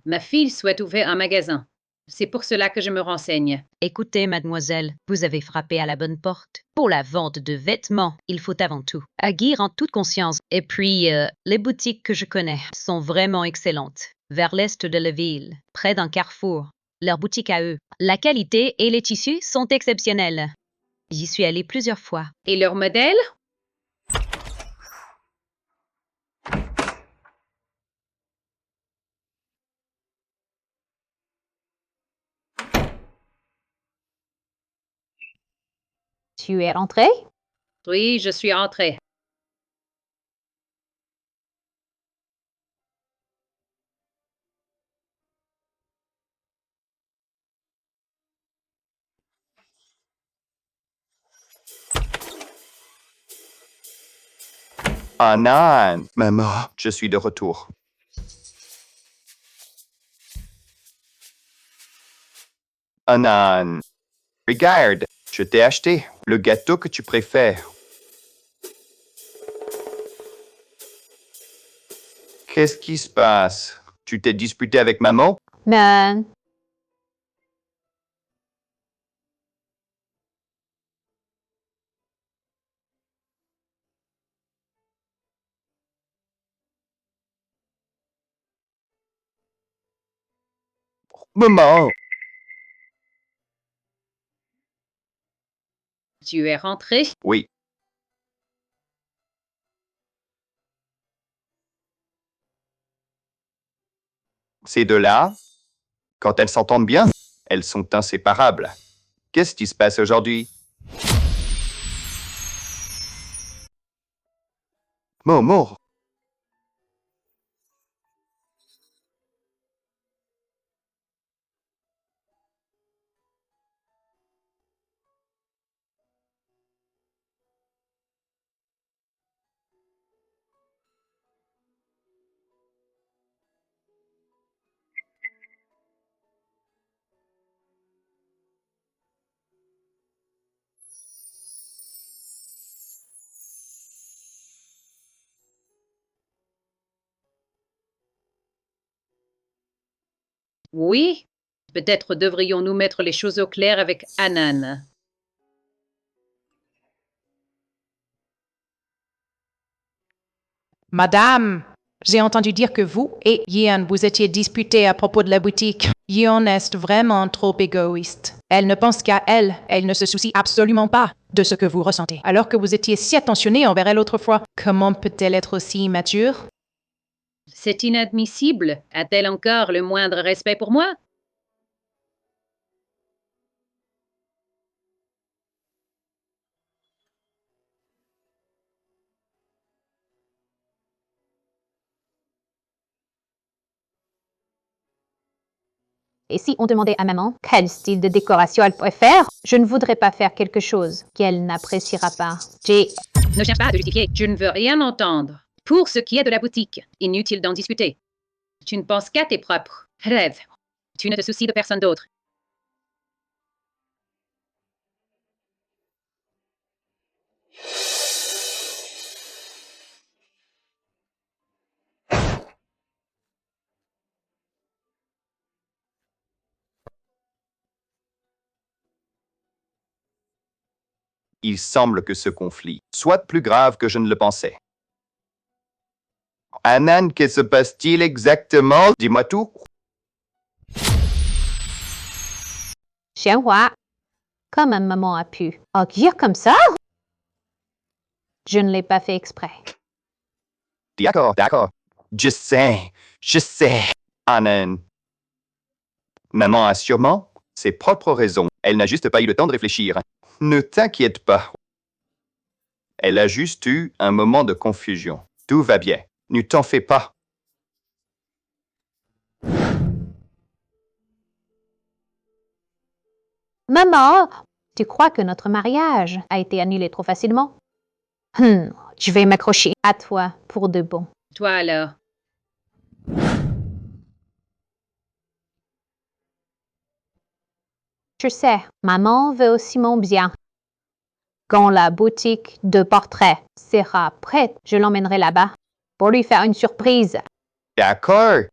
Ma fille souhaite ouvrir un magasin. C'est pour cela que je me renseigne. Écoutez, mademoiselle, vous avez frappé à la bonne porte. Pour la vente de vêtements, il faut avant tout agir en toute conscience. Et puis, les boutiques que je connais sont vraiment excellentes. Vers l'est de la ville, près d'un carrefour. Leur boutique à eux. La qualité et les tissus sont exceptionnels. J'y suis allée plusieurs fois. Et leurs modèles? Tu es rentré? Oui, je suis entrée. Anan, maman, je suis de retour. Anan, regarde, je t'ai acheté le gâteau que tu préfères. Qu'est-ce qui se passe? Tu t'es disputé avec maman? Non. Maman! Tu es rentré? Oui. Ces deux-là, quand elles s'entendent bien, elles sont inséparables. Qu'est-ce qui se passe aujourd'hui? Momo! Oui. Peut-être devrions-nous mettre les choses au clair avec Anan. Madame, j'ai entendu dire que vous et Yeon vous étiez disputés à propos de la boutique. Yeon est vraiment trop égoïste. Elle ne pense qu'à elle. Elle ne se soucie absolument pas de ce que vous ressentez. Alors que vous étiez si attentionné envers elle autrefois, comment peut-elle être aussi immature? C'est inadmissible. A-t-elle encore le moindre respect pour moi? Et si on demandait à maman quel style de décoration elle préfère, je ne voudrais pas faire quelque chose qu'elle n'appréciera pas. Ne cherche pas à te justifier. Je ne veux rien entendre. Pour ce qui est de la boutique, inutile d'en discuter. Tu ne penses qu'à tes propres rêves. Tu ne te soucies de personne d'autre. Il semble que ce conflit soit plus grave que je ne le pensais. Anan, que se passe-t-il exactement? Dis-moi tout. Xianhua, comment maman a pu agir comme ça? Je ne l'ai pas fait exprès. D'accord, d'accord. Je sais. Anan. Maman a sûrement ses propres raisons. Elle n'a juste pas eu le temps de réfléchir. Ne t'inquiète pas. Elle a juste eu un moment de confusion. Tout va bien. Ne t'en fais pas. Maman, tu crois que notre mariage a été annulé trop facilement? Je vais m'accrocher à toi pour de bon. Toi alors. Je sais, maman veut aussi mon bien. Quand la boutique de portraits sera prête, je l'emmènerai là-bas pour lui faire une surprise. D'accord.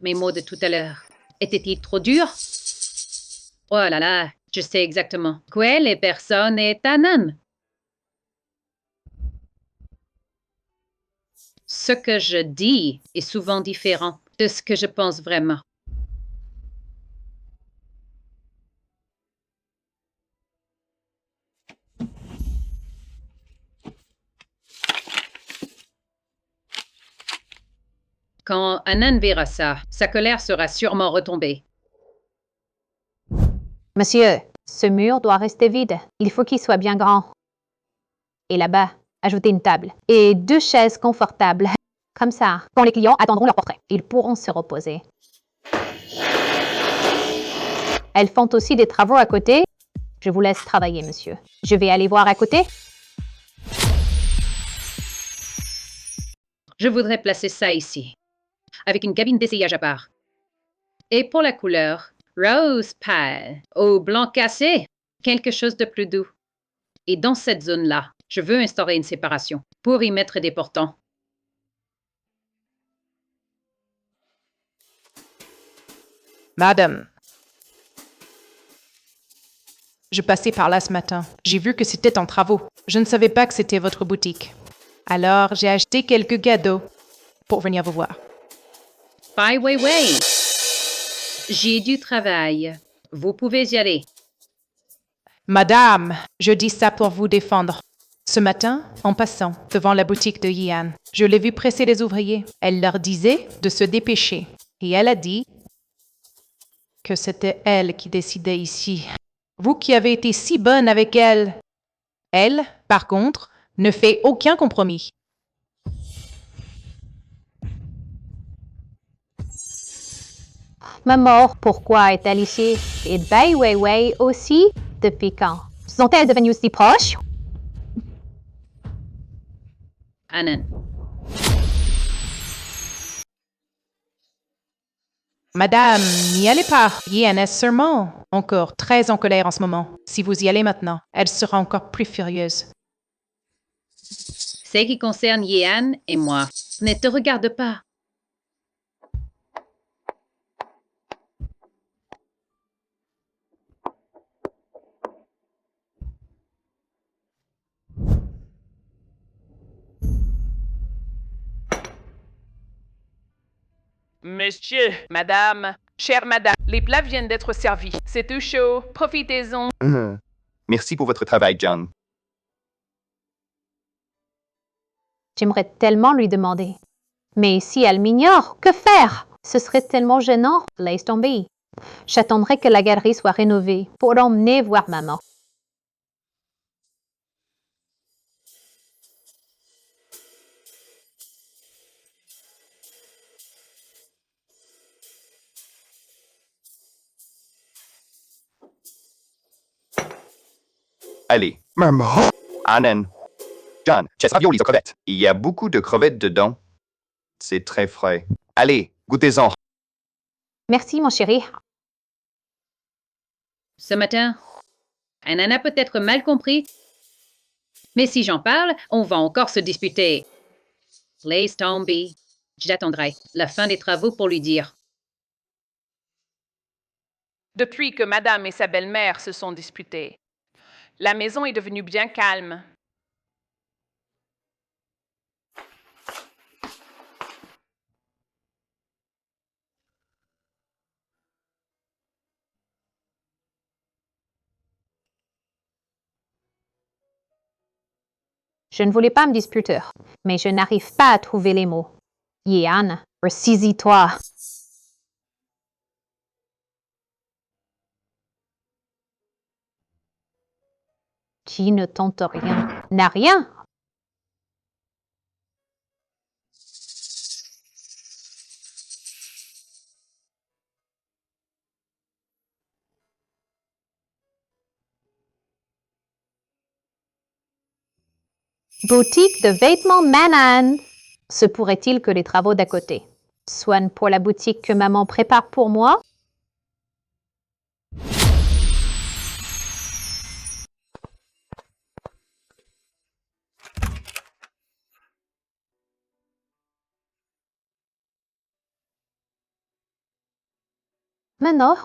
Mes mots de tout à l'heure, étaient-ils trop durs? Oh là là, je sais exactement. Quelle personne est Anan? Ce que je dis est souvent différent de ce que je pense vraiment. Quand Anan verra ça, sa colère sera sûrement retombée. Monsieur, ce mur doit rester vide. Il faut qu'il soit bien grand. Et là-bas, ajoutez une table et 2 chaises confortables. Comme ça, quand les clients attendront leur portrait, ils pourront se reposer. Elles font aussi des travaux à côté. Je vous laisse travailler, monsieur. Je vais aller voir à côté. Je voudrais placer ça ici, avec une cabine d'essayage à part. Et pour la couleur, rose pâle au blanc cassé, quelque chose de plus doux. Et dans cette zone-là, je veux instaurer une séparation pour y mettre des portants. Madame, je passais par là ce matin. J'ai vu que c'était en travaux. Je ne savais pas que c'était votre boutique. Alors, j'ai acheté quelques cadeaux pour venir vous voir. Bai Weiwei, j'ai du travail. Vous pouvez y aller. Madame, je dis ça pour vous défendre. Ce matin, en passant devant la boutique de Yian, je l'ai vue presser les ouvriers. Elle leur disait de se dépêcher. Et elle a dit que c'était elle qui décidait ici. Vous qui avez été si bonne avec elle. Elle, par contre, ne fait aucun compromis. Maman, pourquoi est-elle ici? Et Bai Weiwei aussi? Depuis quand? Sont-elles devenues si proches? Anan. Madame, n'y allez pas. Yian est sûrement encore très en colère en ce moment. Si vous y allez maintenant, elle sera encore plus furieuse. Ce qui concerne Yian et moi ne te regarde pas. Monsieur, madame, chère madame, les plats viennent d'être servis. C'est tout chaud. Profitez-en. Merci pour votre travail, John. J'aimerais tellement lui demander. Mais si elle m'ignore, que faire? Ce serait tellement gênant. Laisse tomber. J'attendrai que la galerie soit rénovée pour l'emmener voir maman. Allez. Maman. Anan. John, Chess raviolis aux crevettes. Il y a beaucoup de crevettes dedans. C'est très frais. Allez, goûtez-en. Merci, mon chéri. Ce matin, Anan a peut-être mal compris. Mais si j'en parle, on va encore se disputer. Laisse tomber. J'attendrai la fin des travaux pour lui dire. Depuis que madame et sa belle-mère se sont disputées, la maison est devenue bien calme. Je ne voulais pas me disputer, mais je n'arrive pas à trouver les mots. Yan, ressaisis-toi. Qui ne tente rien n'a rien. Boutique de vêtements Manan. Se pourrait-il que les travaux d'à côté soient pour la boutique que maman prépare pour moi? Maintenant,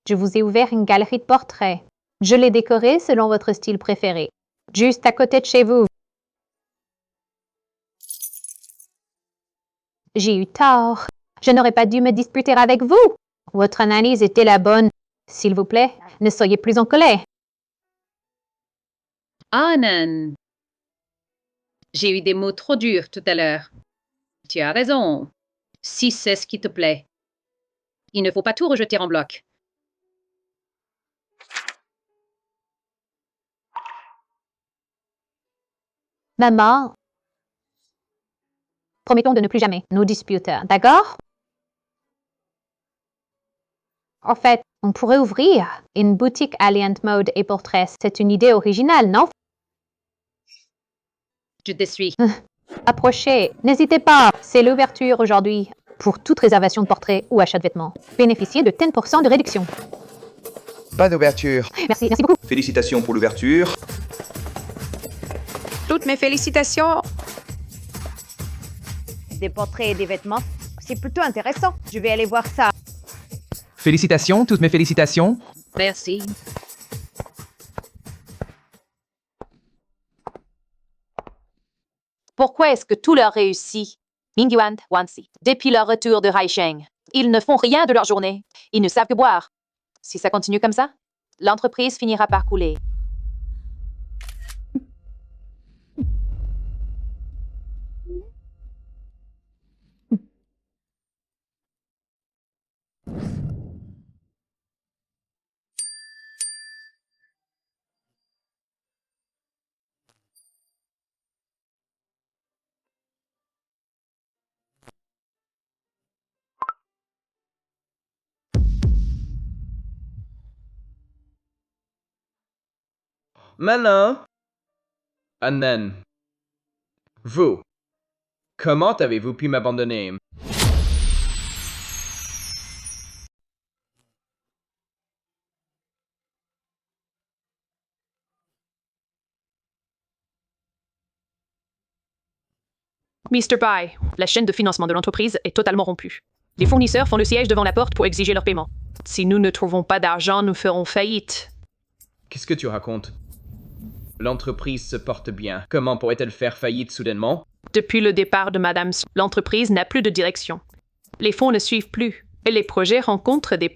je vous ai ouvert une galerie de portraits. Je l'ai décorée selon votre style préféré, juste à côté de chez vous. J'ai eu tort. Je n'aurais pas dû me disputer avec vous. Votre analyse était la bonne. S'il vous plaît, ne soyez plus en colère. Anan, j'ai eu des mots trop durs tout à l'heure. Tu as raison. Si c'est ce qui te plaît. Il ne faut pas tout rejeter en bloc. Maman, promettons de ne plus jamais nous disputer, d'accord? En fait, on pourrait ouvrir une boutique Alliant Mode et portraits. C'est une idée originale, non? Je te suis. Approchez, n'hésitez pas. C'est l'ouverture aujourd'hui. Pour toute réservation de portrait ou achat de vêtements, bénéficiez de 10% de réduction. Pas d'ouverture. Merci beaucoup. Félicitations pour l'ouverture. Toutes mes félicitations. Des portraits et des vêtements, c'est plutôt intéressant. Je vais aller voir ça. Félicitations, toutes mes félicitations. Merci. Pourquoi est-ce que tout leur réussit? Mingyuan, Wansi, depuis leur retour de Haisheng, ils ne font rien de leur journée. Ils ne savent que boire. Si ça continue comme ça, l'entreprise finira par couler. Maintenant, Anan, vous, comment avez-vous pu m'abandonner? Mr. Bai, la chaîne de financement de l'entreprise est totalement rompue. Les fournisseurs font le siège devant la porte pour exiger leur paiement. Si nous ne trouvons pas d'argent, nous ferons faillite. Qu'est-ce que tu racontes? L'entreprise se porte bien. Comment pourrait-elle faire faillite soudainement? Depuis le départ de Madame Su, l'entreprise n'a plus de direction. Les fonds ne suivent plus et les projets rencontrent des...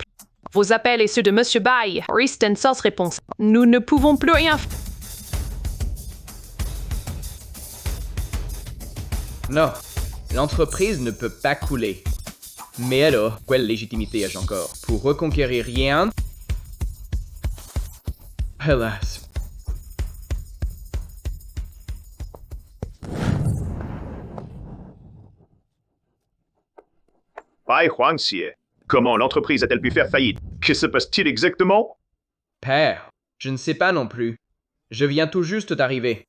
Vos appels et ceux de Monsieur Bai restent sans réponse. Nous ne pouvons plus rien Non, l'entreprise ne peut pas couler. Mais alors, quelle légitimité ai-je encore pour reconquérir rien? Hélas. Bai Huangxie, comment l'entreprise a-t-elle pu faire faillite? Que se passe-t-il exactement? Père, je ne sais pas non plus. Je viens tout juste d'arriver.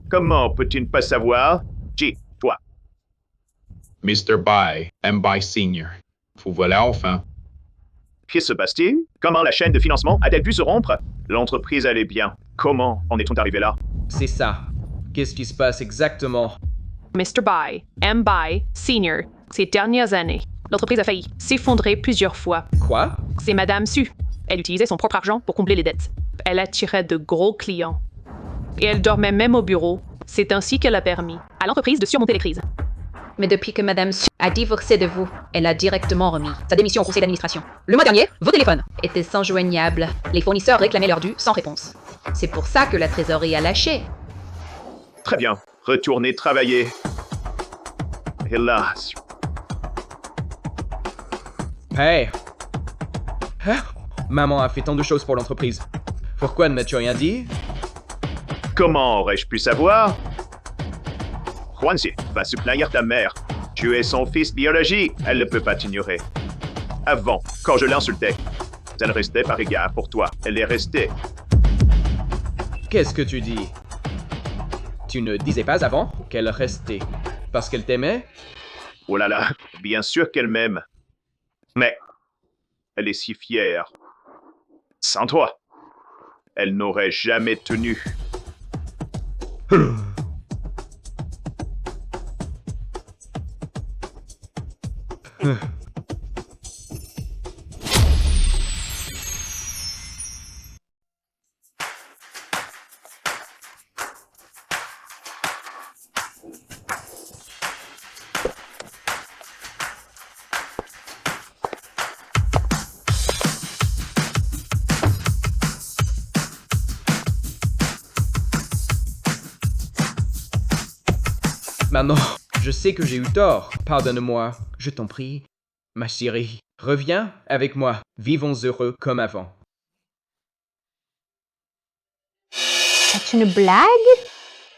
Comment peux-tu ne pas savoir? Ji, toi. Mr. Bai, M. Bai Senior. Vous voilà enfin. Que se passe-t-il? Comment la chaîne de financement a-t-elle pu se rompre? L'entreprise allait bien. Comment en est-on arrivé là? C'est ça. Qu'est-ce qui se passe exactement? Mr. Bai, M. Bai Senior, ces dernières années, l'entreprise a failli s'effondrer plusieurs fois. Quoi? C'est Madame Su. Elle utilisait son propre argent pour combler les dettes. Elle attirait de gros clients. Et elle dormait même au bureau. C'est ainsi qu'elle a permis à l'entreprise de surmonter les crises. Mais depuis que Madame Su a divorcé de vous, elle a directement remis sa démission au conseil d'administration. Le mois dernier, vos téléphones étaient sans joignables. Les fournisseurs réclamaient leur dû sans réponse. C'est pour ça que la trésorerie a lâché. Très bien. Retournez travailler. Hélas. Hey! Hein? Maman a fait tant de choses pour l'entreprise. Pourquoi ne m'as-tu rien dit? Comment aurais-je pu savoir? Juancy, va soutenir ta mère. Tu es son fils biologique. Elle ne peut pas t'ignorer. Avant, quand je l'insultais, elle restait par égard pour toi. Elle est restée. Qu'est-ce que tu dis? Tu ne disais pas avant qu'elle restait parce qu'elle t'aimait? Oh là là, bien sûr qu'elle m'aime. Mais elle est si fière. Sans toi, elle n'aurait jamais tenu. Maman, je sais que j'ai eu tort. Pardonne-moi, je t'en prie. Ma chérie, reviens avec moi. Vivons heureux comme avant. C'est une blague?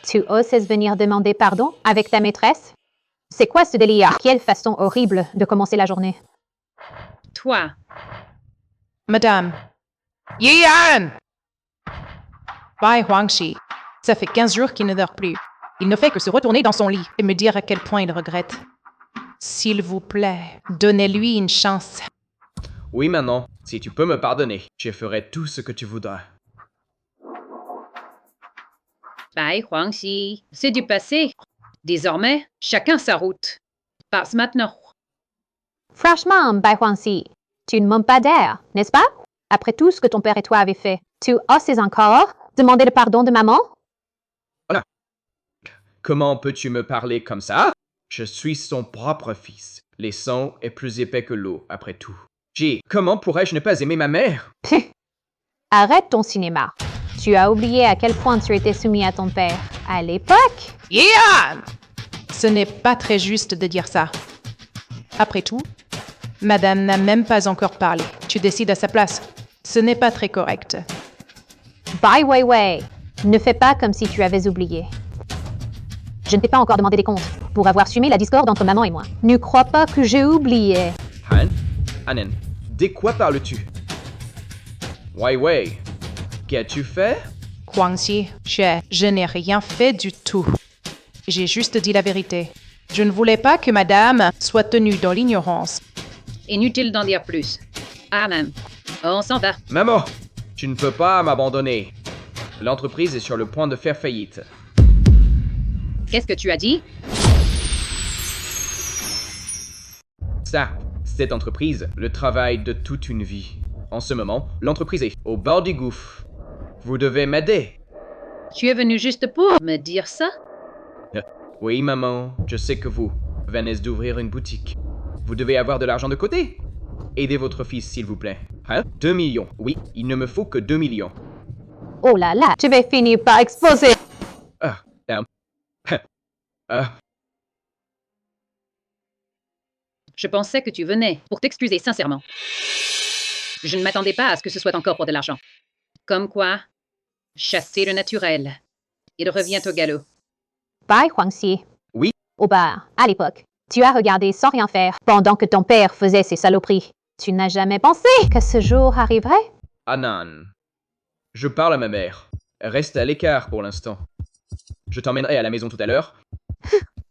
Tu oses venir demander pardon avec ta maîtresse? C'est quoi ce délire? Quelle façon horrible de commencer la journée. Toi, Madame. Yian! Bai Huangxi. Ça fait 15 jours qu'il ne dort plus. Il ne fait que se retourner dans son lit et me dire à quel point il regrette. S'il vous plaît, donnez-lui une chance. Oui, maman, si tu peux me pardonner, je ferai tout ce que tu voudras. Bai Huangxi, c'est du passé. Désormais, chacun sa route. Passe maintenant. Franchement, Bai Huangxi, tu ne manques pas d'air, n'est-ce pas? Après tout ce que ton père et toi avez fait, tu oses encore demander le pardon de maman? Voilà. Comment peux-tu me parler comme ça? Je suis son propre fils. Le sang est plus épais que l'eau, après tout. Comment pourrais-je ne pas aimer ma mère? Arrête ton cinéma. Tu as oublié à quel point tu étais soumis à ton père à l'époque? Yian! Ce n'est pas très juste de dire ça. Après tout, Madame n'a même pas encore parlé. Tu décides à sa place. Ce n'est pas très correct. Bai Weiwei, ne fais pas comme si tu avais oublié. Je ne t'ai pas encore demandé des comptes pour avoir semé la discorde entre maman et moi. Ne crois pas que j'ai oublié. Han? Anen, de quoi parles-tu? Weiwei, qu'as-tu fait? Huangxi, je n'ai rien fait du tout. J'ai juste dit la vérité. Je ne voulais pas que Madame soit tenue dans l'ignorance. Inutile d'en dire plus. Amen. On s'en va. Maman, tu ne peux pas m'abandonner. L'entreprise est sur le point de faire faillite. Qu'est-ce que tu as dit? Ça, cette entreprise, le travail de toute une vie. En ce moment, l'entreprise est au bord du gouffre. Vous devez m'aider. Tu es venu juste pour me dire ça? Oui, maman, je sais que vous venez d'ouvrir une boutique. Vous devez avoir de l'argent de côté. Aidez votre fils, s'il vous plaît. Hein? 2 millions. Oui, il ne me faut que 2 millions. Oh là là, tu vas finir par exploser. Je pensais que tu venais pour t'excuser sincèrement. Je ne m'attendais pas à ce que ce soit encore pour de l'argent. Comme quoi, chasser le naturel. Il revient au galop. Bai Huangxi. Oui? Au bar, à l'époque, tu as regardé sans rien faire pendant que ton père faisait ses saloperies. Tu n'as jamais pensé que ce jour arriverait? Anan, je parle à ma mère. Reste à l'écart pour l'instant. Je t'emmènerai à la maison tout à l'heure.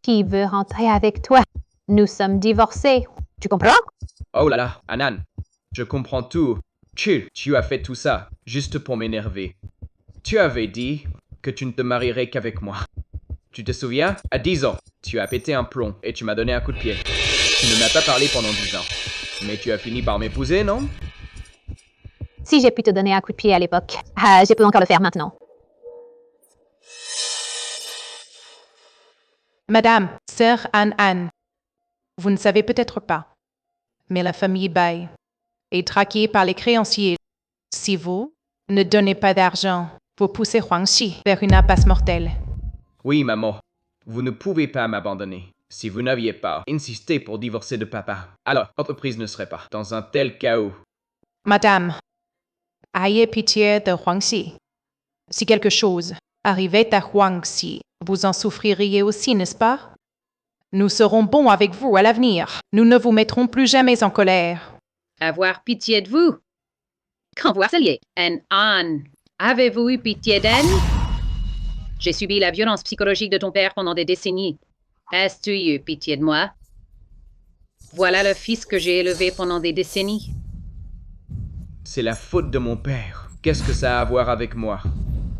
Qui veut rentrer avec toi? Nous sommes divorcés. Tu comprends? Oh là là, Anan, je comprends tout. Tu as fait tout ça juste pour m'énerver. Tu avais dit que tu ne te marierais qu'avec moi. Tu te souviens? À 10 ans, tu as pété un plomb et tu m'as donné un coup de pied. Tu ne m'as pas parlé pendant 10 ans. Mais tu as fini par m'épouser, non? Si j'ai pu te donner un coup de pied à l'époque, je peux encore le faire maintenant. Madame, sœur An, vous ne savez peut-être pas, mais la famille Bai est traquée par les créanciers. Si vous ne donnez pas d'argent, vous poussez Huangxi vers une impasse mortelle. Oui, maman. Vous ne pouvez pas m'abandonner. Si vous n'aviez pas insisté pour divorcer de papa, alors l'entreprise ne serait pas dans un tel chaos. Madame, ayez pitié de Huangxi. Si quelque chose arrivait à Huangxi, vous en souffririez aussi, n'est-ce pas? Nous serons bons avec vous à l'avenir. Nous ne vous mettrons plus jamais en colère. Avoir pitié de vous. Quand vous harceliez Anne, avez-vous eu pitié d'Anne? J'ai subi la violence psychologique de ton père pendant des décennies. As-tu eu pitié de moi? Voilà le fils que j'ai élevé pendant des décennies. C'est la faute de mon père. Qu'est-ce que ça a à voir avec moi?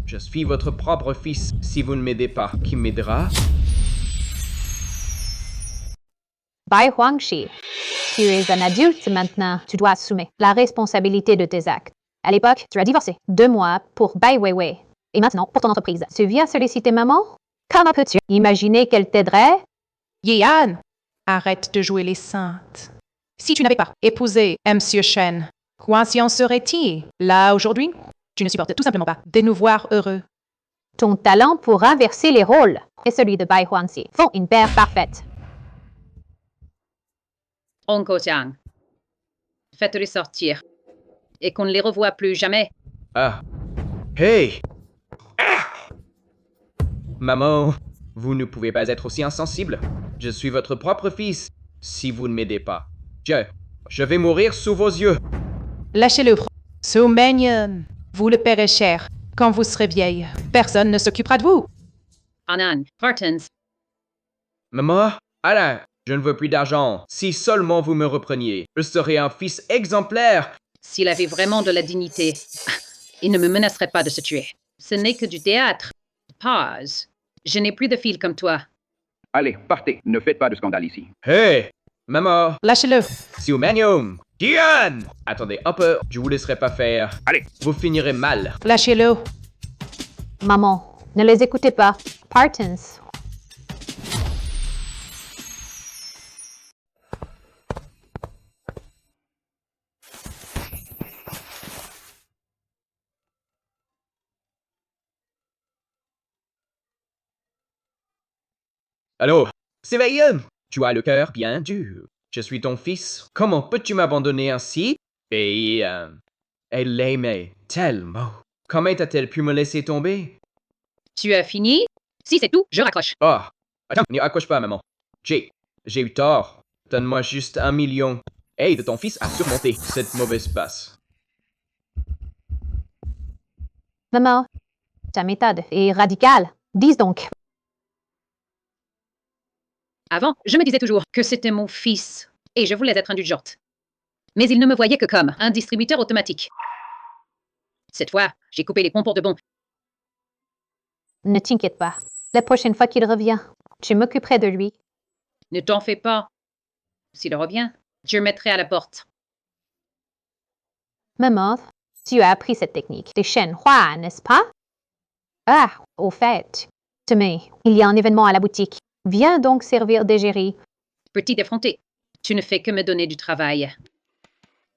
Je suis votre propre fils. Si vous ne m'aidez pas, qui m'aidera? Bai Huangxi, tu es un adulte maintenant. Tu dois assumer la responsabilité de tes actes. À l'époque, tu as divorcé 2 mois pour Bai Weiwei. Et maintenant, pour ton entreprise. Tu viens solliciter maman? Comment peux-tu imaginer qu'elle t'aiderait? Yan, arrête de jouer les saintes. Si tu n'avais pas épousé Monsieur Shen, quoi en serait-il là aujourd'hui? Tu ne supportes tout simplement pas de nous voir heureux. Ton talent pour inverser les rôles et celui de Bai Huangxi font une paire parfaite. Hong Ko-tiang, faites-les sortir et qu'on ne les revoie plus jamais. Ah. Hey! Maman, vous ne pouvez pas être aussi insensible. Je suis votre propre fils. Si vous ne m'aidez pas, je vais mourir sous vos yeux. Lâchez-le. So mignon. Vous le paierez cher. Quand vous serez vieille, personne ne s'occupera de vous. Annan, Partons. Maman, Alain, je ne veux plus d'argent. Si seulement vous me repreniez, je serais un fils exemplaire. S'il avait vraiment de la dignité, il ne me menacerait pas de se tuer. Ce n'est que du théâtre. Pause. Je n'ai plus de fil comme toi. Allez, partez. Ne faites pas de scandale ici. Hey! Maman! Lâchez-le! Siumanium! Diane! Attendez un peu, je vous laisserai pas faire. Allez! Vous finirez mal. Lâchez-le! Maman, ne les écoutez pas. Partons. Allô? C'est Veilleux! Tu as le cœur bien dur. Je suis ton fils. Comment peux-tu m'abandonner ainsi? Et, elle l'aimait tellement. Comment a-t-elle pu me laisser tomber? Tu as fini? Si c'est tout, je raccroche. Oh! Attends, ne raccroche pas, maman. J'ai eu tort. Donne-moi juste 1 million. Aide ton fils à surmonter cette mauvaise passe. Maman, ta méthode est radicale. Dis donc. Avant, je me disais toujours que c'était mon fils et je voulais être indulgente. Mais il ne me voyait que comme un distributeur automatique. Cette fois, j'ai coupé les ponts pour de bon. Ne t'inquiète pas. La prochaine fois qu'il revient, je m'occuperai de lui. Ne t'en fais pas. S'il revient, je le mettrai à la porte. Maman, tu as appris cette technique des Shen Hua, n'est-ce pas? Ah, au fait. Demain, il y a un événement à la boutique. Viens donc servir d'égérie. Petit effronté, tu ne fais que me donner du travail.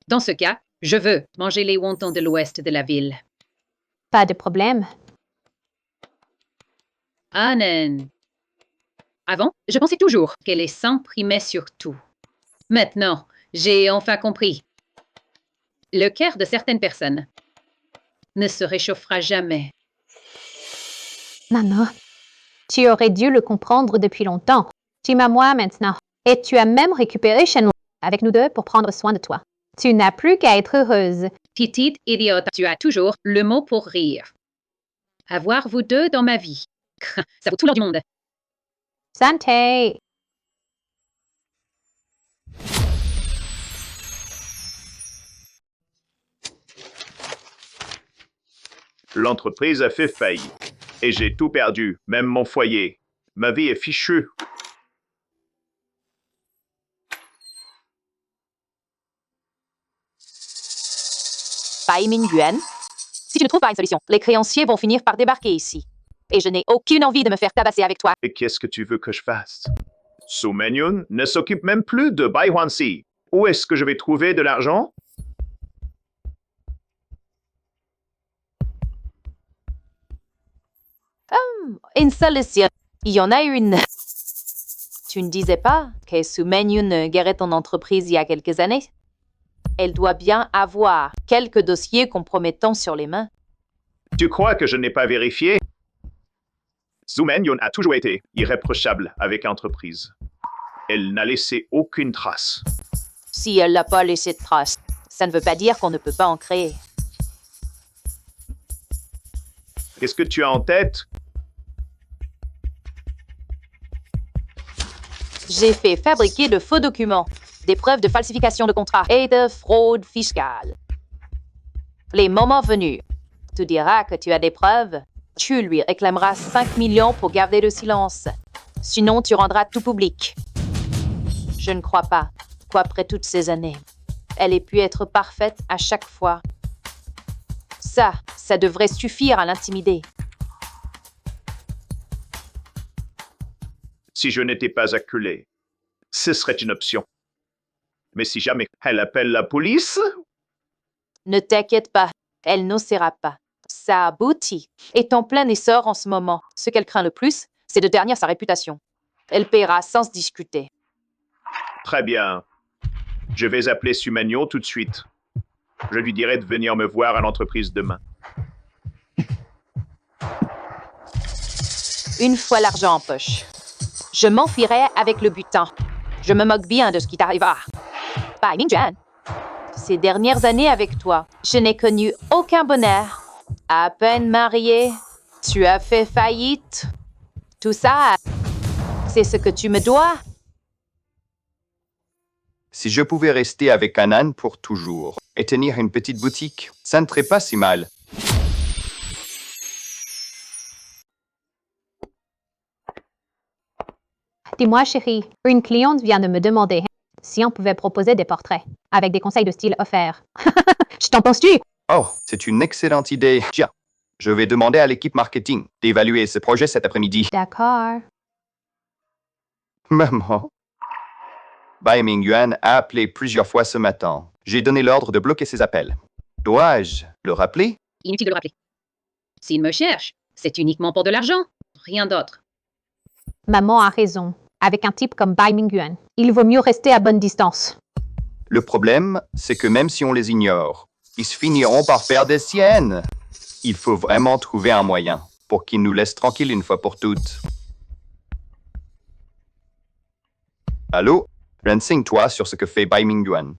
Dans ce cas, je veux manger les wontons de l'ouest de la ville. Pas de problème. Annan. Avant, je pensais toujours que les sangs primaient sur tout. Maintenant, j'ai enfin compris. Le cœur de certaines personnes ne se réchauffera jamais. Maman, tu aurais dû le comprendre depuis longtemps. Tu m'as moi maintenant. Et tu as même récupéré chez nous avec nous deux pour prendre soin de toi. Tu n'as plus qu'à être heureuse. Petite idiote, tu as toujours le mot pour rire. Avoir vous deux dans ma vie, ça vaut tout l'or du monde. Santé! L'entreprise a fait faillite. Et j'ai tout perdu, même mon foyer. Ma vie est fichue. Bai Mingyuan, si tu ne trouves pas une solution, les créanciers vont finir par débarquer ici. Et je n'ai aucune envie de me faire tabasser avec toi. Et qu'est-ce que tu veux que je fasse? Su Menyun ne s'occupe même plus de Bai Huanxi. Où est-ce que je vais trouver de l'argent? Une solution. Il y en a une. Tu ne disais pas que Su Menyun guérait ton entreprise il y a quelques années? Elle doit bien avoir quelques dossiers compromettants sur les mains. Tu crois que je n'ai pas vérifié? Su Menyun a toujours été irréprochable avec l'entreprise. Elle n'a laissé aucune trace. Si elle n'a pas laissé de traces, ça ne veut pas dire qu'on ne peut pas en créer. Qu'est-ce que tu as en tête? J'ai fait fabriquer de faux documents, des preuves de falsification de contrats et de fraude fiscale. Les moments venus, tu diras que tu as des preuves, tu lui réclameras 5 millions pour garder le silence. Sinon, tu rendras tout public. Je ne crois pas qu'après toutes ces années, elle ait pu être parfaite à chaque fois. Ça devrait suffire à l'intimider. Si je n'étais pas acculé, ce serait une option. Mais si jamais elle appelle la police? Ne t'inquiète pas, elle n'osera pas. Sa boutique est en plein essor en ce moment. Ce qu'elle craint le plus, c'est de ternir sa réputation. Elle paiera sans se discuter. Très bien. Je vais appeler Su Menyun tout de suite. Je lui dirai de venir me voir à l'entreprise demain. Une fois l'argent en poche, je m'enfuirai avec le butin. Je me moque bien de ce qui t'arrivera. Bai Mingjuan, ces dernières années avec toi, je n'ai connu aucun bonheur. À peine mariée, tu as fait faillite. Tout ça, c'est ce que tu me dois. Si je pouvais rester avec Anan pour toujours et tenir une petite boutique, ça ne serait pas si mal. Dis-moi, chérie, une cliente vient de me demander si on pouvait proposer des portraits avec des conseils de style offerts. Je t'en penses-tu? Oh, c'est une excellente idée. Tiens, je vais demander à l'équipe marketing d'évaluer ce projet cet après-midi. D'accord. Maman. Bai Mingjuan a appelé plusieurs fois ce matin. J'ai donné l'ordre de bloquer ses appels. Dois-je le rappeler? Inutile de le rappeler. S'il me cherche, c'est uniquement pour de l'argent, rien d'autre. Maman a raison. Avec un type comme Bai Mingjuan, il vaut mieux rester à bonne distance. Le problème, c'est que même si on les ignore, ils se finiront par faire des siennes. Il faut vraiment trouver un moyen pour qu'ils nous laissent tranquilles une fois pour toutes. Allô? Renseigne-toi sur ce que fait Bai Mingjuan.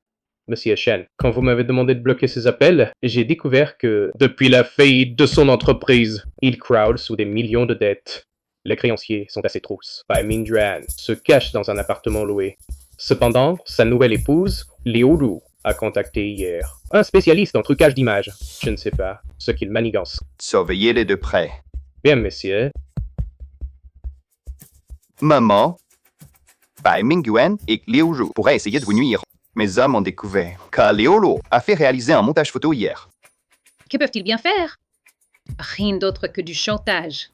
Monsieur Shen, quand vous m'avez demandé de bloquer ses appels, j'ai découvert que, depuis la faillite de son entreprise, il crowd sous des millions de dettes. Les créanciers sont assez trousses. Bai Mingjuan se cache dans un appartement loué. Cependant, sa nouvelle épouse, Liu Lu, a contacté hier un spécialiste en trucage d'images. Je ne sais pas ce qu'il manigance. Surveillez-les de près. Bien, monsieur. Maman, Bai Mingjuan et Liu Lu pourraient essayer de vous nuire. Mes hommes ont découvert que Liu Lu a fait réaliser un montage photo hier. Que peuvent-ils bien faire? Rien d'autre que du chantage.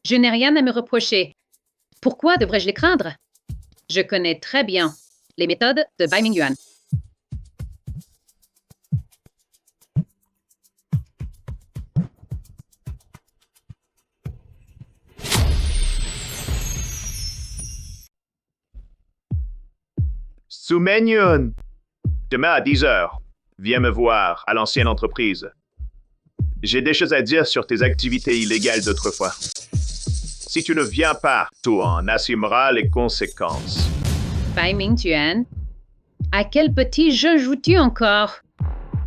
Je n'ai rien à me reprocher. Pourquoi devrais-je les craindre? Je connais très bien les méthodes de Bai Mingjuan. Su Menyun, demain à 10h, viens me voir à l'ancienne entreprise. J'ai des choses à dire sur tes activités illégales d'autrefois. Si tu ne viens pas, tu en assumeras les conséquences. Bai Mingjuan, à quel petit jeu joues-tu encore?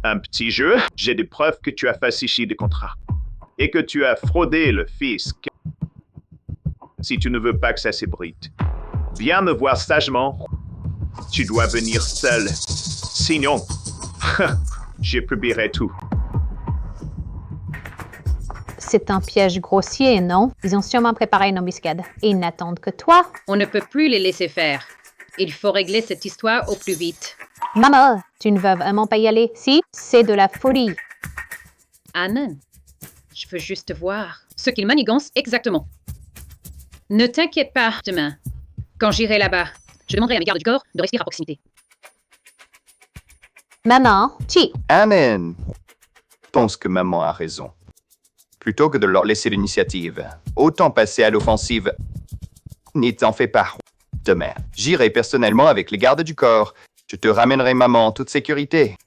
Un petit jeu? J'ai des preuves que tu as falsifié des contrats et que tu as fraudé le fisc. Si tu ne veux pas que ça s'ébruite, viens me voir sagement. Tu dois venir seul. Sinon, je publierai tout. C'est un piège grossier, non? Ils ont sûrement préparé une embuscade. Et ils n'attendent que toi. On ne peut plus les laisser faire. Il faut régler cette histoire au plus vite. Maman, tu ne veux vraiment pas y aller? Si, c'est de la folie. Anan, je veux juste voir ce qu'il manigance exactement. Ne t'inquiète pas, demain. Quand j'irai là-bas, je demanderai à mes gardes du corps de rester à proximité. Maman, chi. Amen. Je pense que maman a raison. plutôt que de leur laisser l'initiative. Autant passer à l'offensive. N'y t'en fais pas. Demain, j'irai personnellement avec les gardes du corps. Je te ramènerai maman en toute sécurité.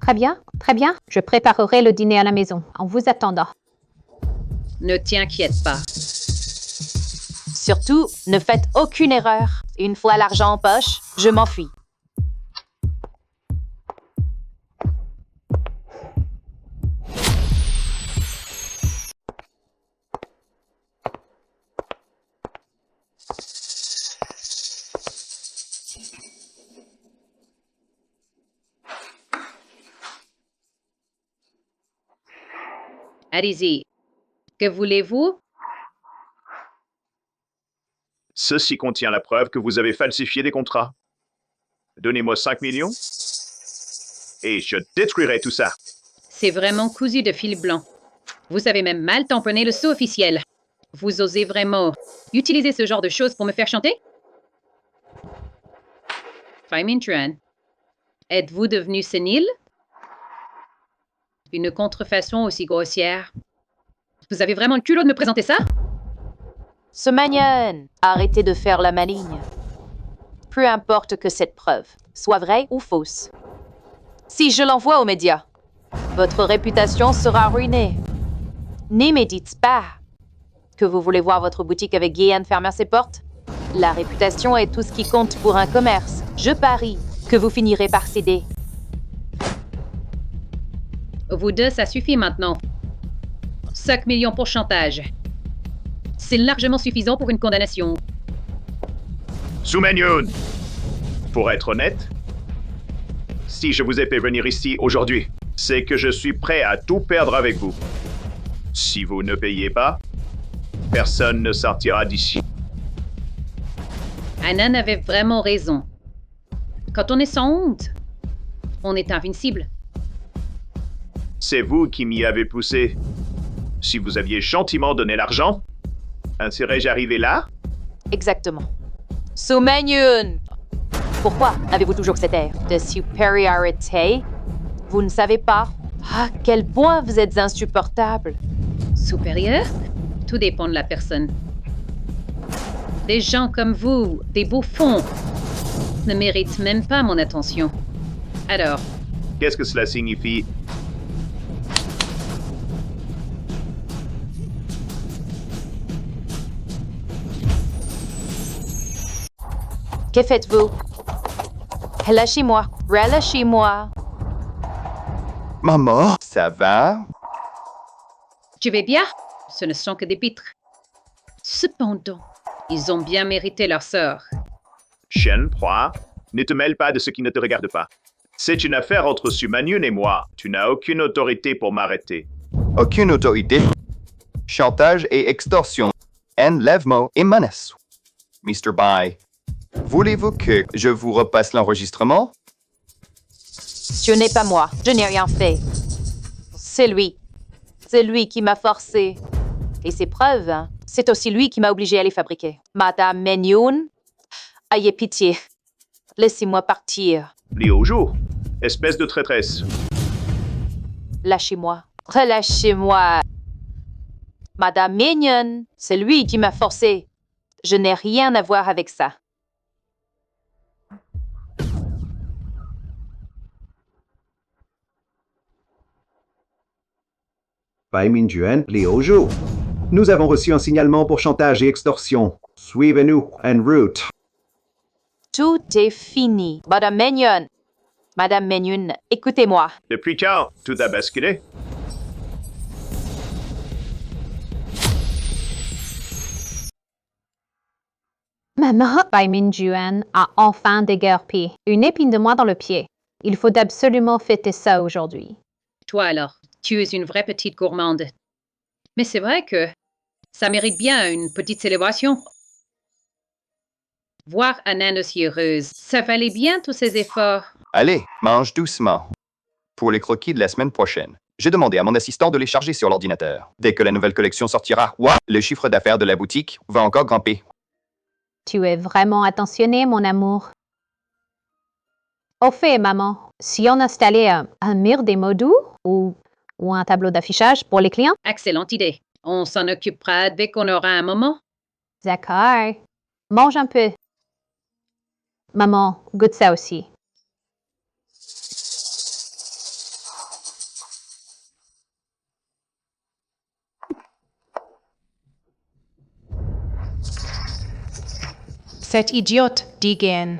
Très bien, très bien. Je préparerai le dîner à la maison, en vous attendant. Ne t'inquiète pas. Surtout, ne faites aucune erreur. Une fois l'argent en poche, je m'enfuis. Allez-y. Que voulez-vous? Ceci contient la preuve que vous avez falsifié des contrats. Donnez-moi 5 millions et je détruirai tout ça. C'est vraiment cousu de fil blanc. Vous avez même mal tamponné le sceau officiel. Vous osez vraiment utiliser ce genre de choses pour me faire chanter? Bai Ming-Juan, êtes-vous devenu sénile? Une contrefaçon aussi grossière. Vous avez vraiment le culot de me présenter ça? Su-Man, arrêtez de faire la maligne. Peu importe que cette preuve soit vraie ou fausse. Si je l'envoie aux médias, votre réputation sera ruinée. Ne me dites pas que vous voulez voir votre boutique avec Guyan fermer ses portes. La réputation est tout ce qui compte pour un commerce. Je parie que vous finirez par céder. Vous deux, ça suffit maintenant. 5 millions pour chantage. C'est largement suffisant pour une condamnation. Su-Man Yoon, pour être honnête, si je vous ai fait venir ici aujourd'hui, c'est que je suis prêt à tout perdre avec vous. Si vous ne payez pas, personne ne sortira d'ici. Anan avait vraiment raison. Quand on est sans honte, on est invincible. C'est vous qui m'y avez poussé. Si vous aviez gentiment donné l'argent, en serais-je arrivé là? Exactement. Su-Man Yoon, pourquoi avez-vous toujours cet air de supériorité? Vous ne savez pas à quel point vous êtes insupportable. Supérieur? Tout dépend de la personne. Des gens comme vous, des bouffons, ne méritent même pas mon attention. Alors, qu'est-ce que cela signifie? Que faites-vous? Relâchez-moi, relâchez-moi. Maman, ça va? je vais bien. Ce ne sont que des pitres. Cependant, ils ont bien mérité leur sort. Shen, proie, ne te mêle pas de ce qui ne te regarde pas. C'est une affaire entre Su-Man Yoon et moi. Tu n'as aucune autorité pour m'arrêter. Aucune autorité. Chantage et extorsion. Enlèvement et menace. Mr. Bai, voulez-vous que je vous repasse l'enregistrement? Ce n'est pas moi. Je n'ai rien fait. C'est lui. C'est lui qui m'a forcé. Et ses preuves, hein, c'est aussi lui qui m'a obligé à les fabriquer. Madame Meng-Yoon, ayez pitié. Laissez-moi partir. Lis au jour. Espèce de traîtresse. Lâchez-moi. Relâchez-moi. Madame Meng-Yoon, c'est lui qui m'a forcé. Je n'ai rien à voir avec ça. Bai Ming-Juan, lit au jour. Nous avons reçu un signalement pour chantage et extorsion. Suivez-nous en route. Tout est fini. Madame Meng-Yoon. Madame Meng-Yoon, écoutez-moi. Depuis quand tout a basculé? Maman, Bai Ming-Juan a enfin déguerpi. Une épine de moi dans le pied. Il faut absolument fêter ça aujourd'hui. Toi alors, tu es une vraie petite gourmande. Mais c'est vrai que ça mérite bien une petite célébration. Voir Anan aussi heureuse, ça valait bien tous ses efforts. Allez, mange doucement. Pour les croquis de la semaine prochaine, j'ai demandé à mon assistant de les charger sur l'ordinateur. Dès que la nouvelle collection sortira, le chiffre d'affaires de la boutique va encore grimper. Tu es vraiment attentionné, mon amour. Au fait, maman, si on installait un mur des mots doux ou ou un tableau d'affichage pour les clients? Excellente idée. On s'en occupera dès qu'on aura un moment. D'accord. Mange un peu. Maman, goûte ça aussi. Cette idiote, dit Gain.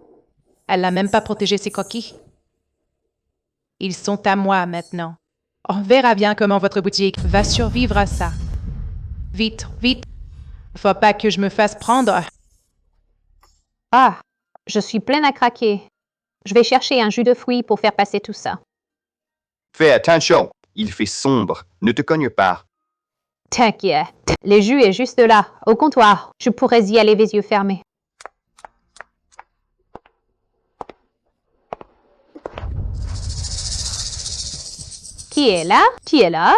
Elle n'a même pas protégé ses coquilles. Ils sont à moi maintenant. On verra bien comment votre boutique va survivre à ça. Vite, vite. Faut pas que je me fasse prendre. Ah, je suis pleine à craquer. Je vais chercher un jus de fruits pour faire passer tout ça. Fais attention, il fait sombre. Ne te cogne pas. T'inquiète, le jus est juste là, au comptoir. Je pourrais y aller les yeux fermés. Qui est là? Qui est là?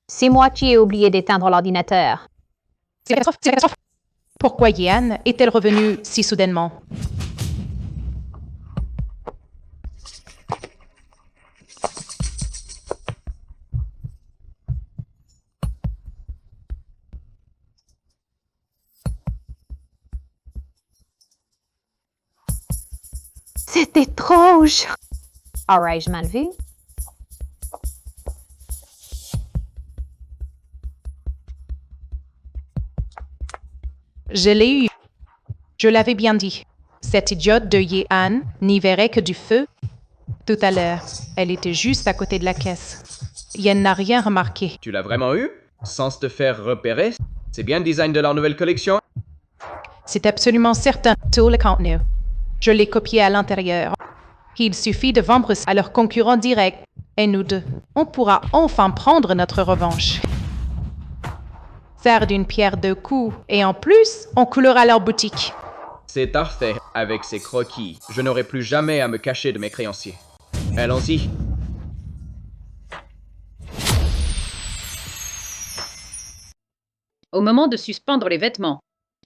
C'est moi qui ai oublié d'éteindre l'ordinateur. C'est la catastrophe, c'est la catastrophe. Pourquoi Yann est-elle revenue si soudainement? C'est étrange. Aurais-je mal vu? Je l'ai eu. Je l'avais bien dit. Cette idiote de Yehan n'y verrait que du feu. Tout à l'heure, elle était juste à côté de la caisse. Yen n'a rien remarqué. Tu l'as vraiment eu? Sans te faire repérer? C'est bien le design de leur nouvelle collection? C'est absolument certain, tout le contenu. Je l'ai copié à l'intérieur. Il suffit de vendre à leurs concurrents directs. Et nous deux, on pourra enfin prendre notre revanche. Faire d'une pierre deux coups. Et en plus, on coulera leur boutique. C'est parfait. Avec ces croquis, je n'aurai plus jamais à me cacher de mes créanciers. Allons-y. Au moment de suspendre les vêtements,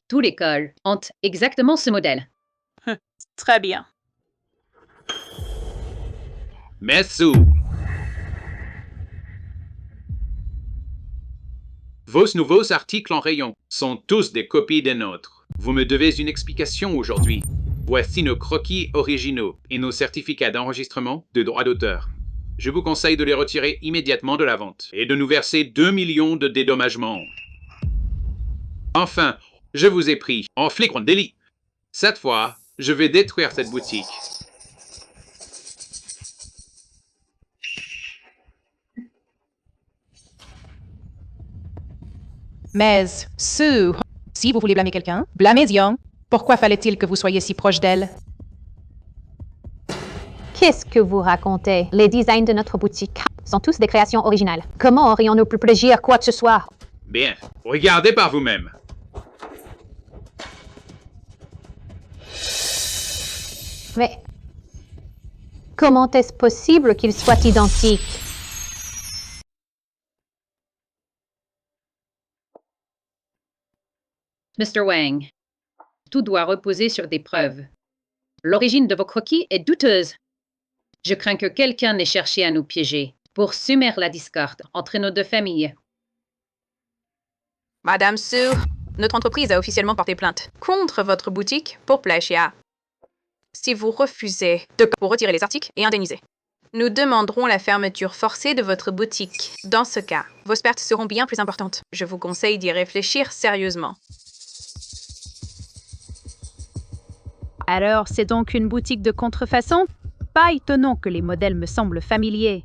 tous les cols ont exactement ce modèle. Très bien. Messou. Vos nouveaux articles en rayon sont tous des copies des nôtres. Vous me devez une explication aujourd'hui. Voici nos croquis originaux et nos certificats d'enregistrement de droits d'auteur. Je vous conseille de les retirer immédiatement de la vente et de nous verser 2 millions de dédommagements. Enfin, je vous ai pris en flagrant délit. Cette fois, je vais détruire cette boutique. Mais, Sue, si vous voulez blâmer quelqu'un, blâmez Young. Pourquoi fallait-il que vous soyez si proche d'elle? Qu'est-ce que vous racontez? Les designs de notre boutique sont tous des créations originales. Comment aurions-nous pu plagier quoi que ce soit? Bien, regardez par vous-même. Mais comment est-ce possible qu'ils soient identiques? Mr. Wang, tout doit reposer sur des preuves. L'origine de vos croquis est douteuse. Je crains que quelqu'un n'ait cherché à nous piéger pour semer la discorde entre nos deux familles. Madame Sue, notre entreprise a officiellement porté plainte contre votre boutique pour plagiat. Si vous refusez de vous retirer les articles et indemniser, nous demanderons la fermeture forcée de votre boutique. Dans ce cas, vos pertes seront bien plus importantes. Je vous conseille d'y réfléchir sérieusement. Alors, c'est donc une boutique de contrefaçon? Pas étonnant que les modèles me semblent familiers.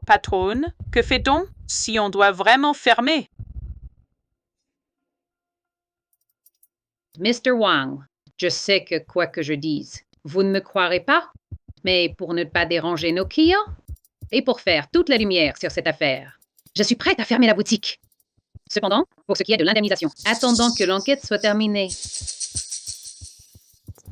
Patronne, que fait-on si on doit vraiment fermer? Mr. Wang, je sais que quoi que je dise, vous ne me croirez pas, mais pour ne pas déranger nos clients et pour faire toute la lumière sur cette affaire, je suis prête à fermer la boutique. Cependant, pour ce qui est de l'indemnisation, attendons que l'enquête soit terminée.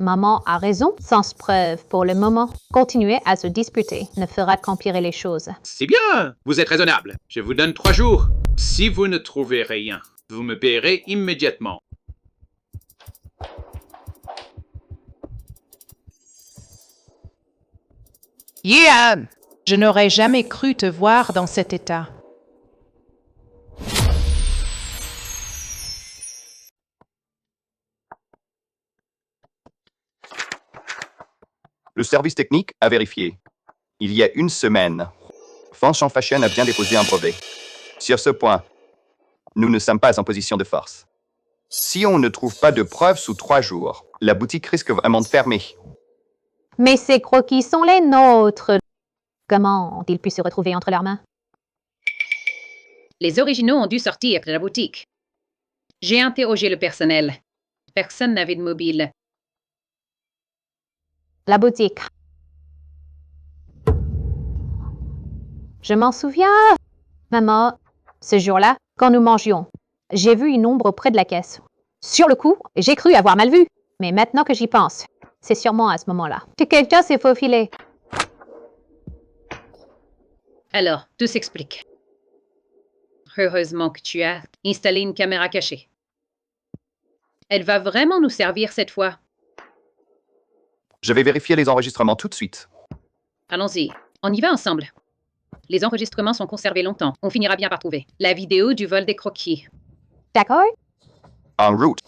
Maman a raison, sans preuve pour le moment. Continuer à se disputer ne fera qu'empirer les choses. C'est bien, vous êtes raisonnable. Je vous donne 3 jours. Si vous ne trouvez rien, vous me payerez immédiatement. Yan! Je n'aurais jamais cru te voir dans cet état. Le service technique a vérifié. Il y a une semaine, Fanchon Fashion a bien déposé un brevet. Sur ce point, nous ne sommes pas en position de force. Si on ne trouve pas de preuves sous 3 jours, la boutique risque vraiment de fermer. Mais ces croquis sont les nôtres. Comment ont-ils pu se retrouver entre leurs mains? Les originaux ont dû sortir de la boutique. J'ai interrogé le personnel. Personne n'avait de mobile. La boutique. Je m'en souviens. Maman, ce jour-là, quand nous mangions, j'ai vu une ombre auprès de la caisse. Sur le coup, j'ai cru avoir mal vu. Mais maintenant que j'y pense, c'est sûrement à ce moment-là que quelqu'un s'est faufilé. Alors, tout s'explique. Heureusement que tu as installé une caméra cachée. Elle va vraiment nous servir cette fois. Je vais vérifier les enregistrements tout de suite. Allons-y, on y va ensemble. Les enregistrements sont conservés longtemps. On finira bien par trouver la vidéo du vol des croquis. D'accord? En route.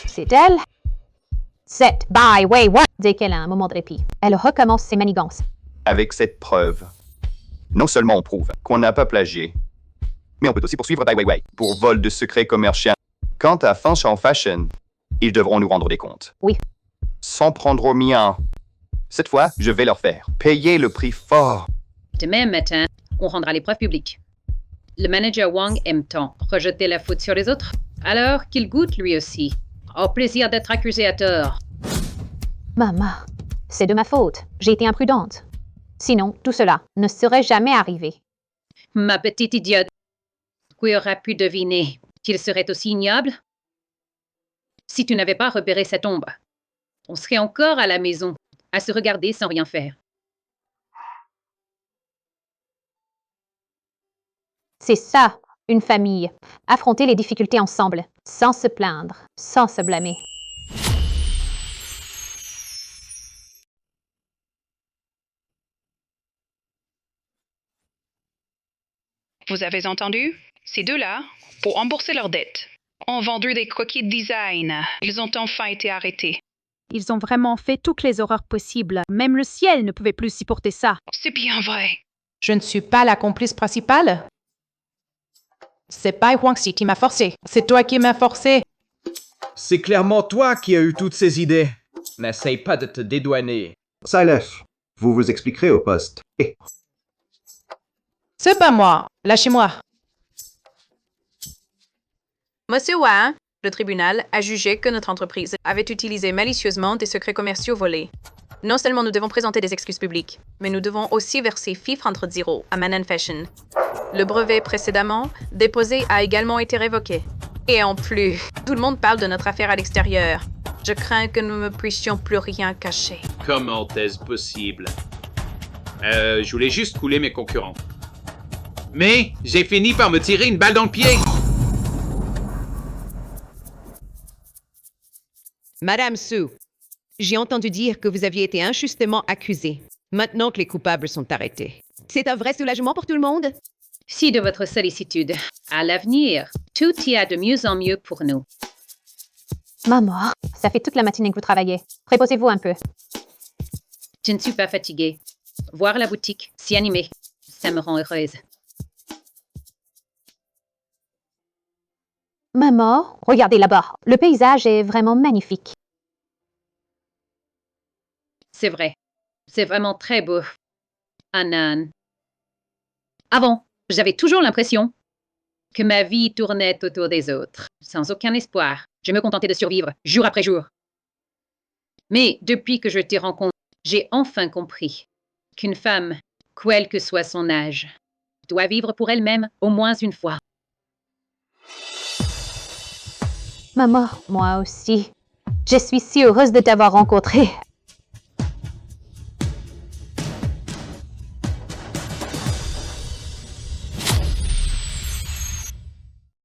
C'est elle. Set, by, way, what? Dès qu'elle a un moment de répit, elle recommence ses manigances. Avec cette preuve, non seulement on prouve qu'on n'a pas plagié, mais on peut aussi poursuivre Bai Weiwei pour vol de secrets commerciaux. Quant à Fanchon Fashion, ils devront nous rendre des comptes. Oui. Sans prendre au mien. Cette fois, je vais leur faire payer le prix fort. Demain matin, on rendra les preuves publiques. Le manager Wang aime tant rejeter la faute sur les autres, alors qu'il goûte lui aussi. Au plaisir d'être accusé à tort. Maman, c'est de ma faute. J'ai été imprudente. Sinon, tout cela ne serait jamais arrivé. Ma petite idiote. Qui aurait pu deviner qu'il serait aussi ignoble? Si tu n'avais pas repéré cette ombre, on serait encore à la maison, à se regarder sans rien faire. C'est ça, une famille. Affronter les difficultés ensemble, sans se plaindre, sans se blâmer. Vous avez entendu? Ces deux-là, pour rembourser leurs dettes, ont vendu des croquis de design. Ils ont enfin été arrêtés. Ils ont vraiment fait toutes les horreurs possibles. Même le ciel ne pouvait plus supporter ça. C'est bien vrai. Je ne suis pas la complice principale. C'est Bai Huangxi qui m'a forcé. C'est toi qui m'as forcé. C'est clairement toi qui as eu toutes ces idées. N'essaye pas de te dédouaner. Silas, vous vous expliquerez au poste. C'est pas moi. Lâchez-moi. Monsieur Wang, le tribunal a jugé que notre entreprise avait utilisé malicieusement des secrets commerciaux volés. Non seulement nous devons présenter des excuses publiques, mais nous devons aussi verser fifre entre zéro à Manan Fashion. Le brevet précédemment déposé a également été révoqué. Et en plus, tout le monde parle de notre affaire à l'extérieur. Je crains que nous ne puissions plus rien cacher. Comment est-ce possible? Je voulais juste couler mes concurrents. Mais j'ai fini par me tirer une balle dans le pied. Madame Su, j'ai entendu dire que vous aviez été injustement accusée, maintenant que les coupables sont arrêtés. C'est un vrai soulagement pour tout le monde? Si de votre sollicitude. À l'avenir, tout ira de mieux en mieux pour nous. Maman, ça fait toute la matinée que vous travaillez. Reposez-vous un peu. Je ne suis pas fatiguée. Voir la boutique s'y animer, ça me rend heureuse. Maman, regardez là-bas. Le paysage est vraiment magnifique. C'est vrai. C'est vraiment très beau. Anan. Avant, j'avais toujours l'impression que ma vie tournait autour des autres, sans aucun espoir. Je me contentais de survivre, jour après jour. Mais depuis que je t'ai rencontré, j'ai enfin compris qu'une femme, quel que soit son âge, doit vivre pour elle-même au moins une fois. Maman, moi aussi. Je suis si heureuse de t'avoir rencontré.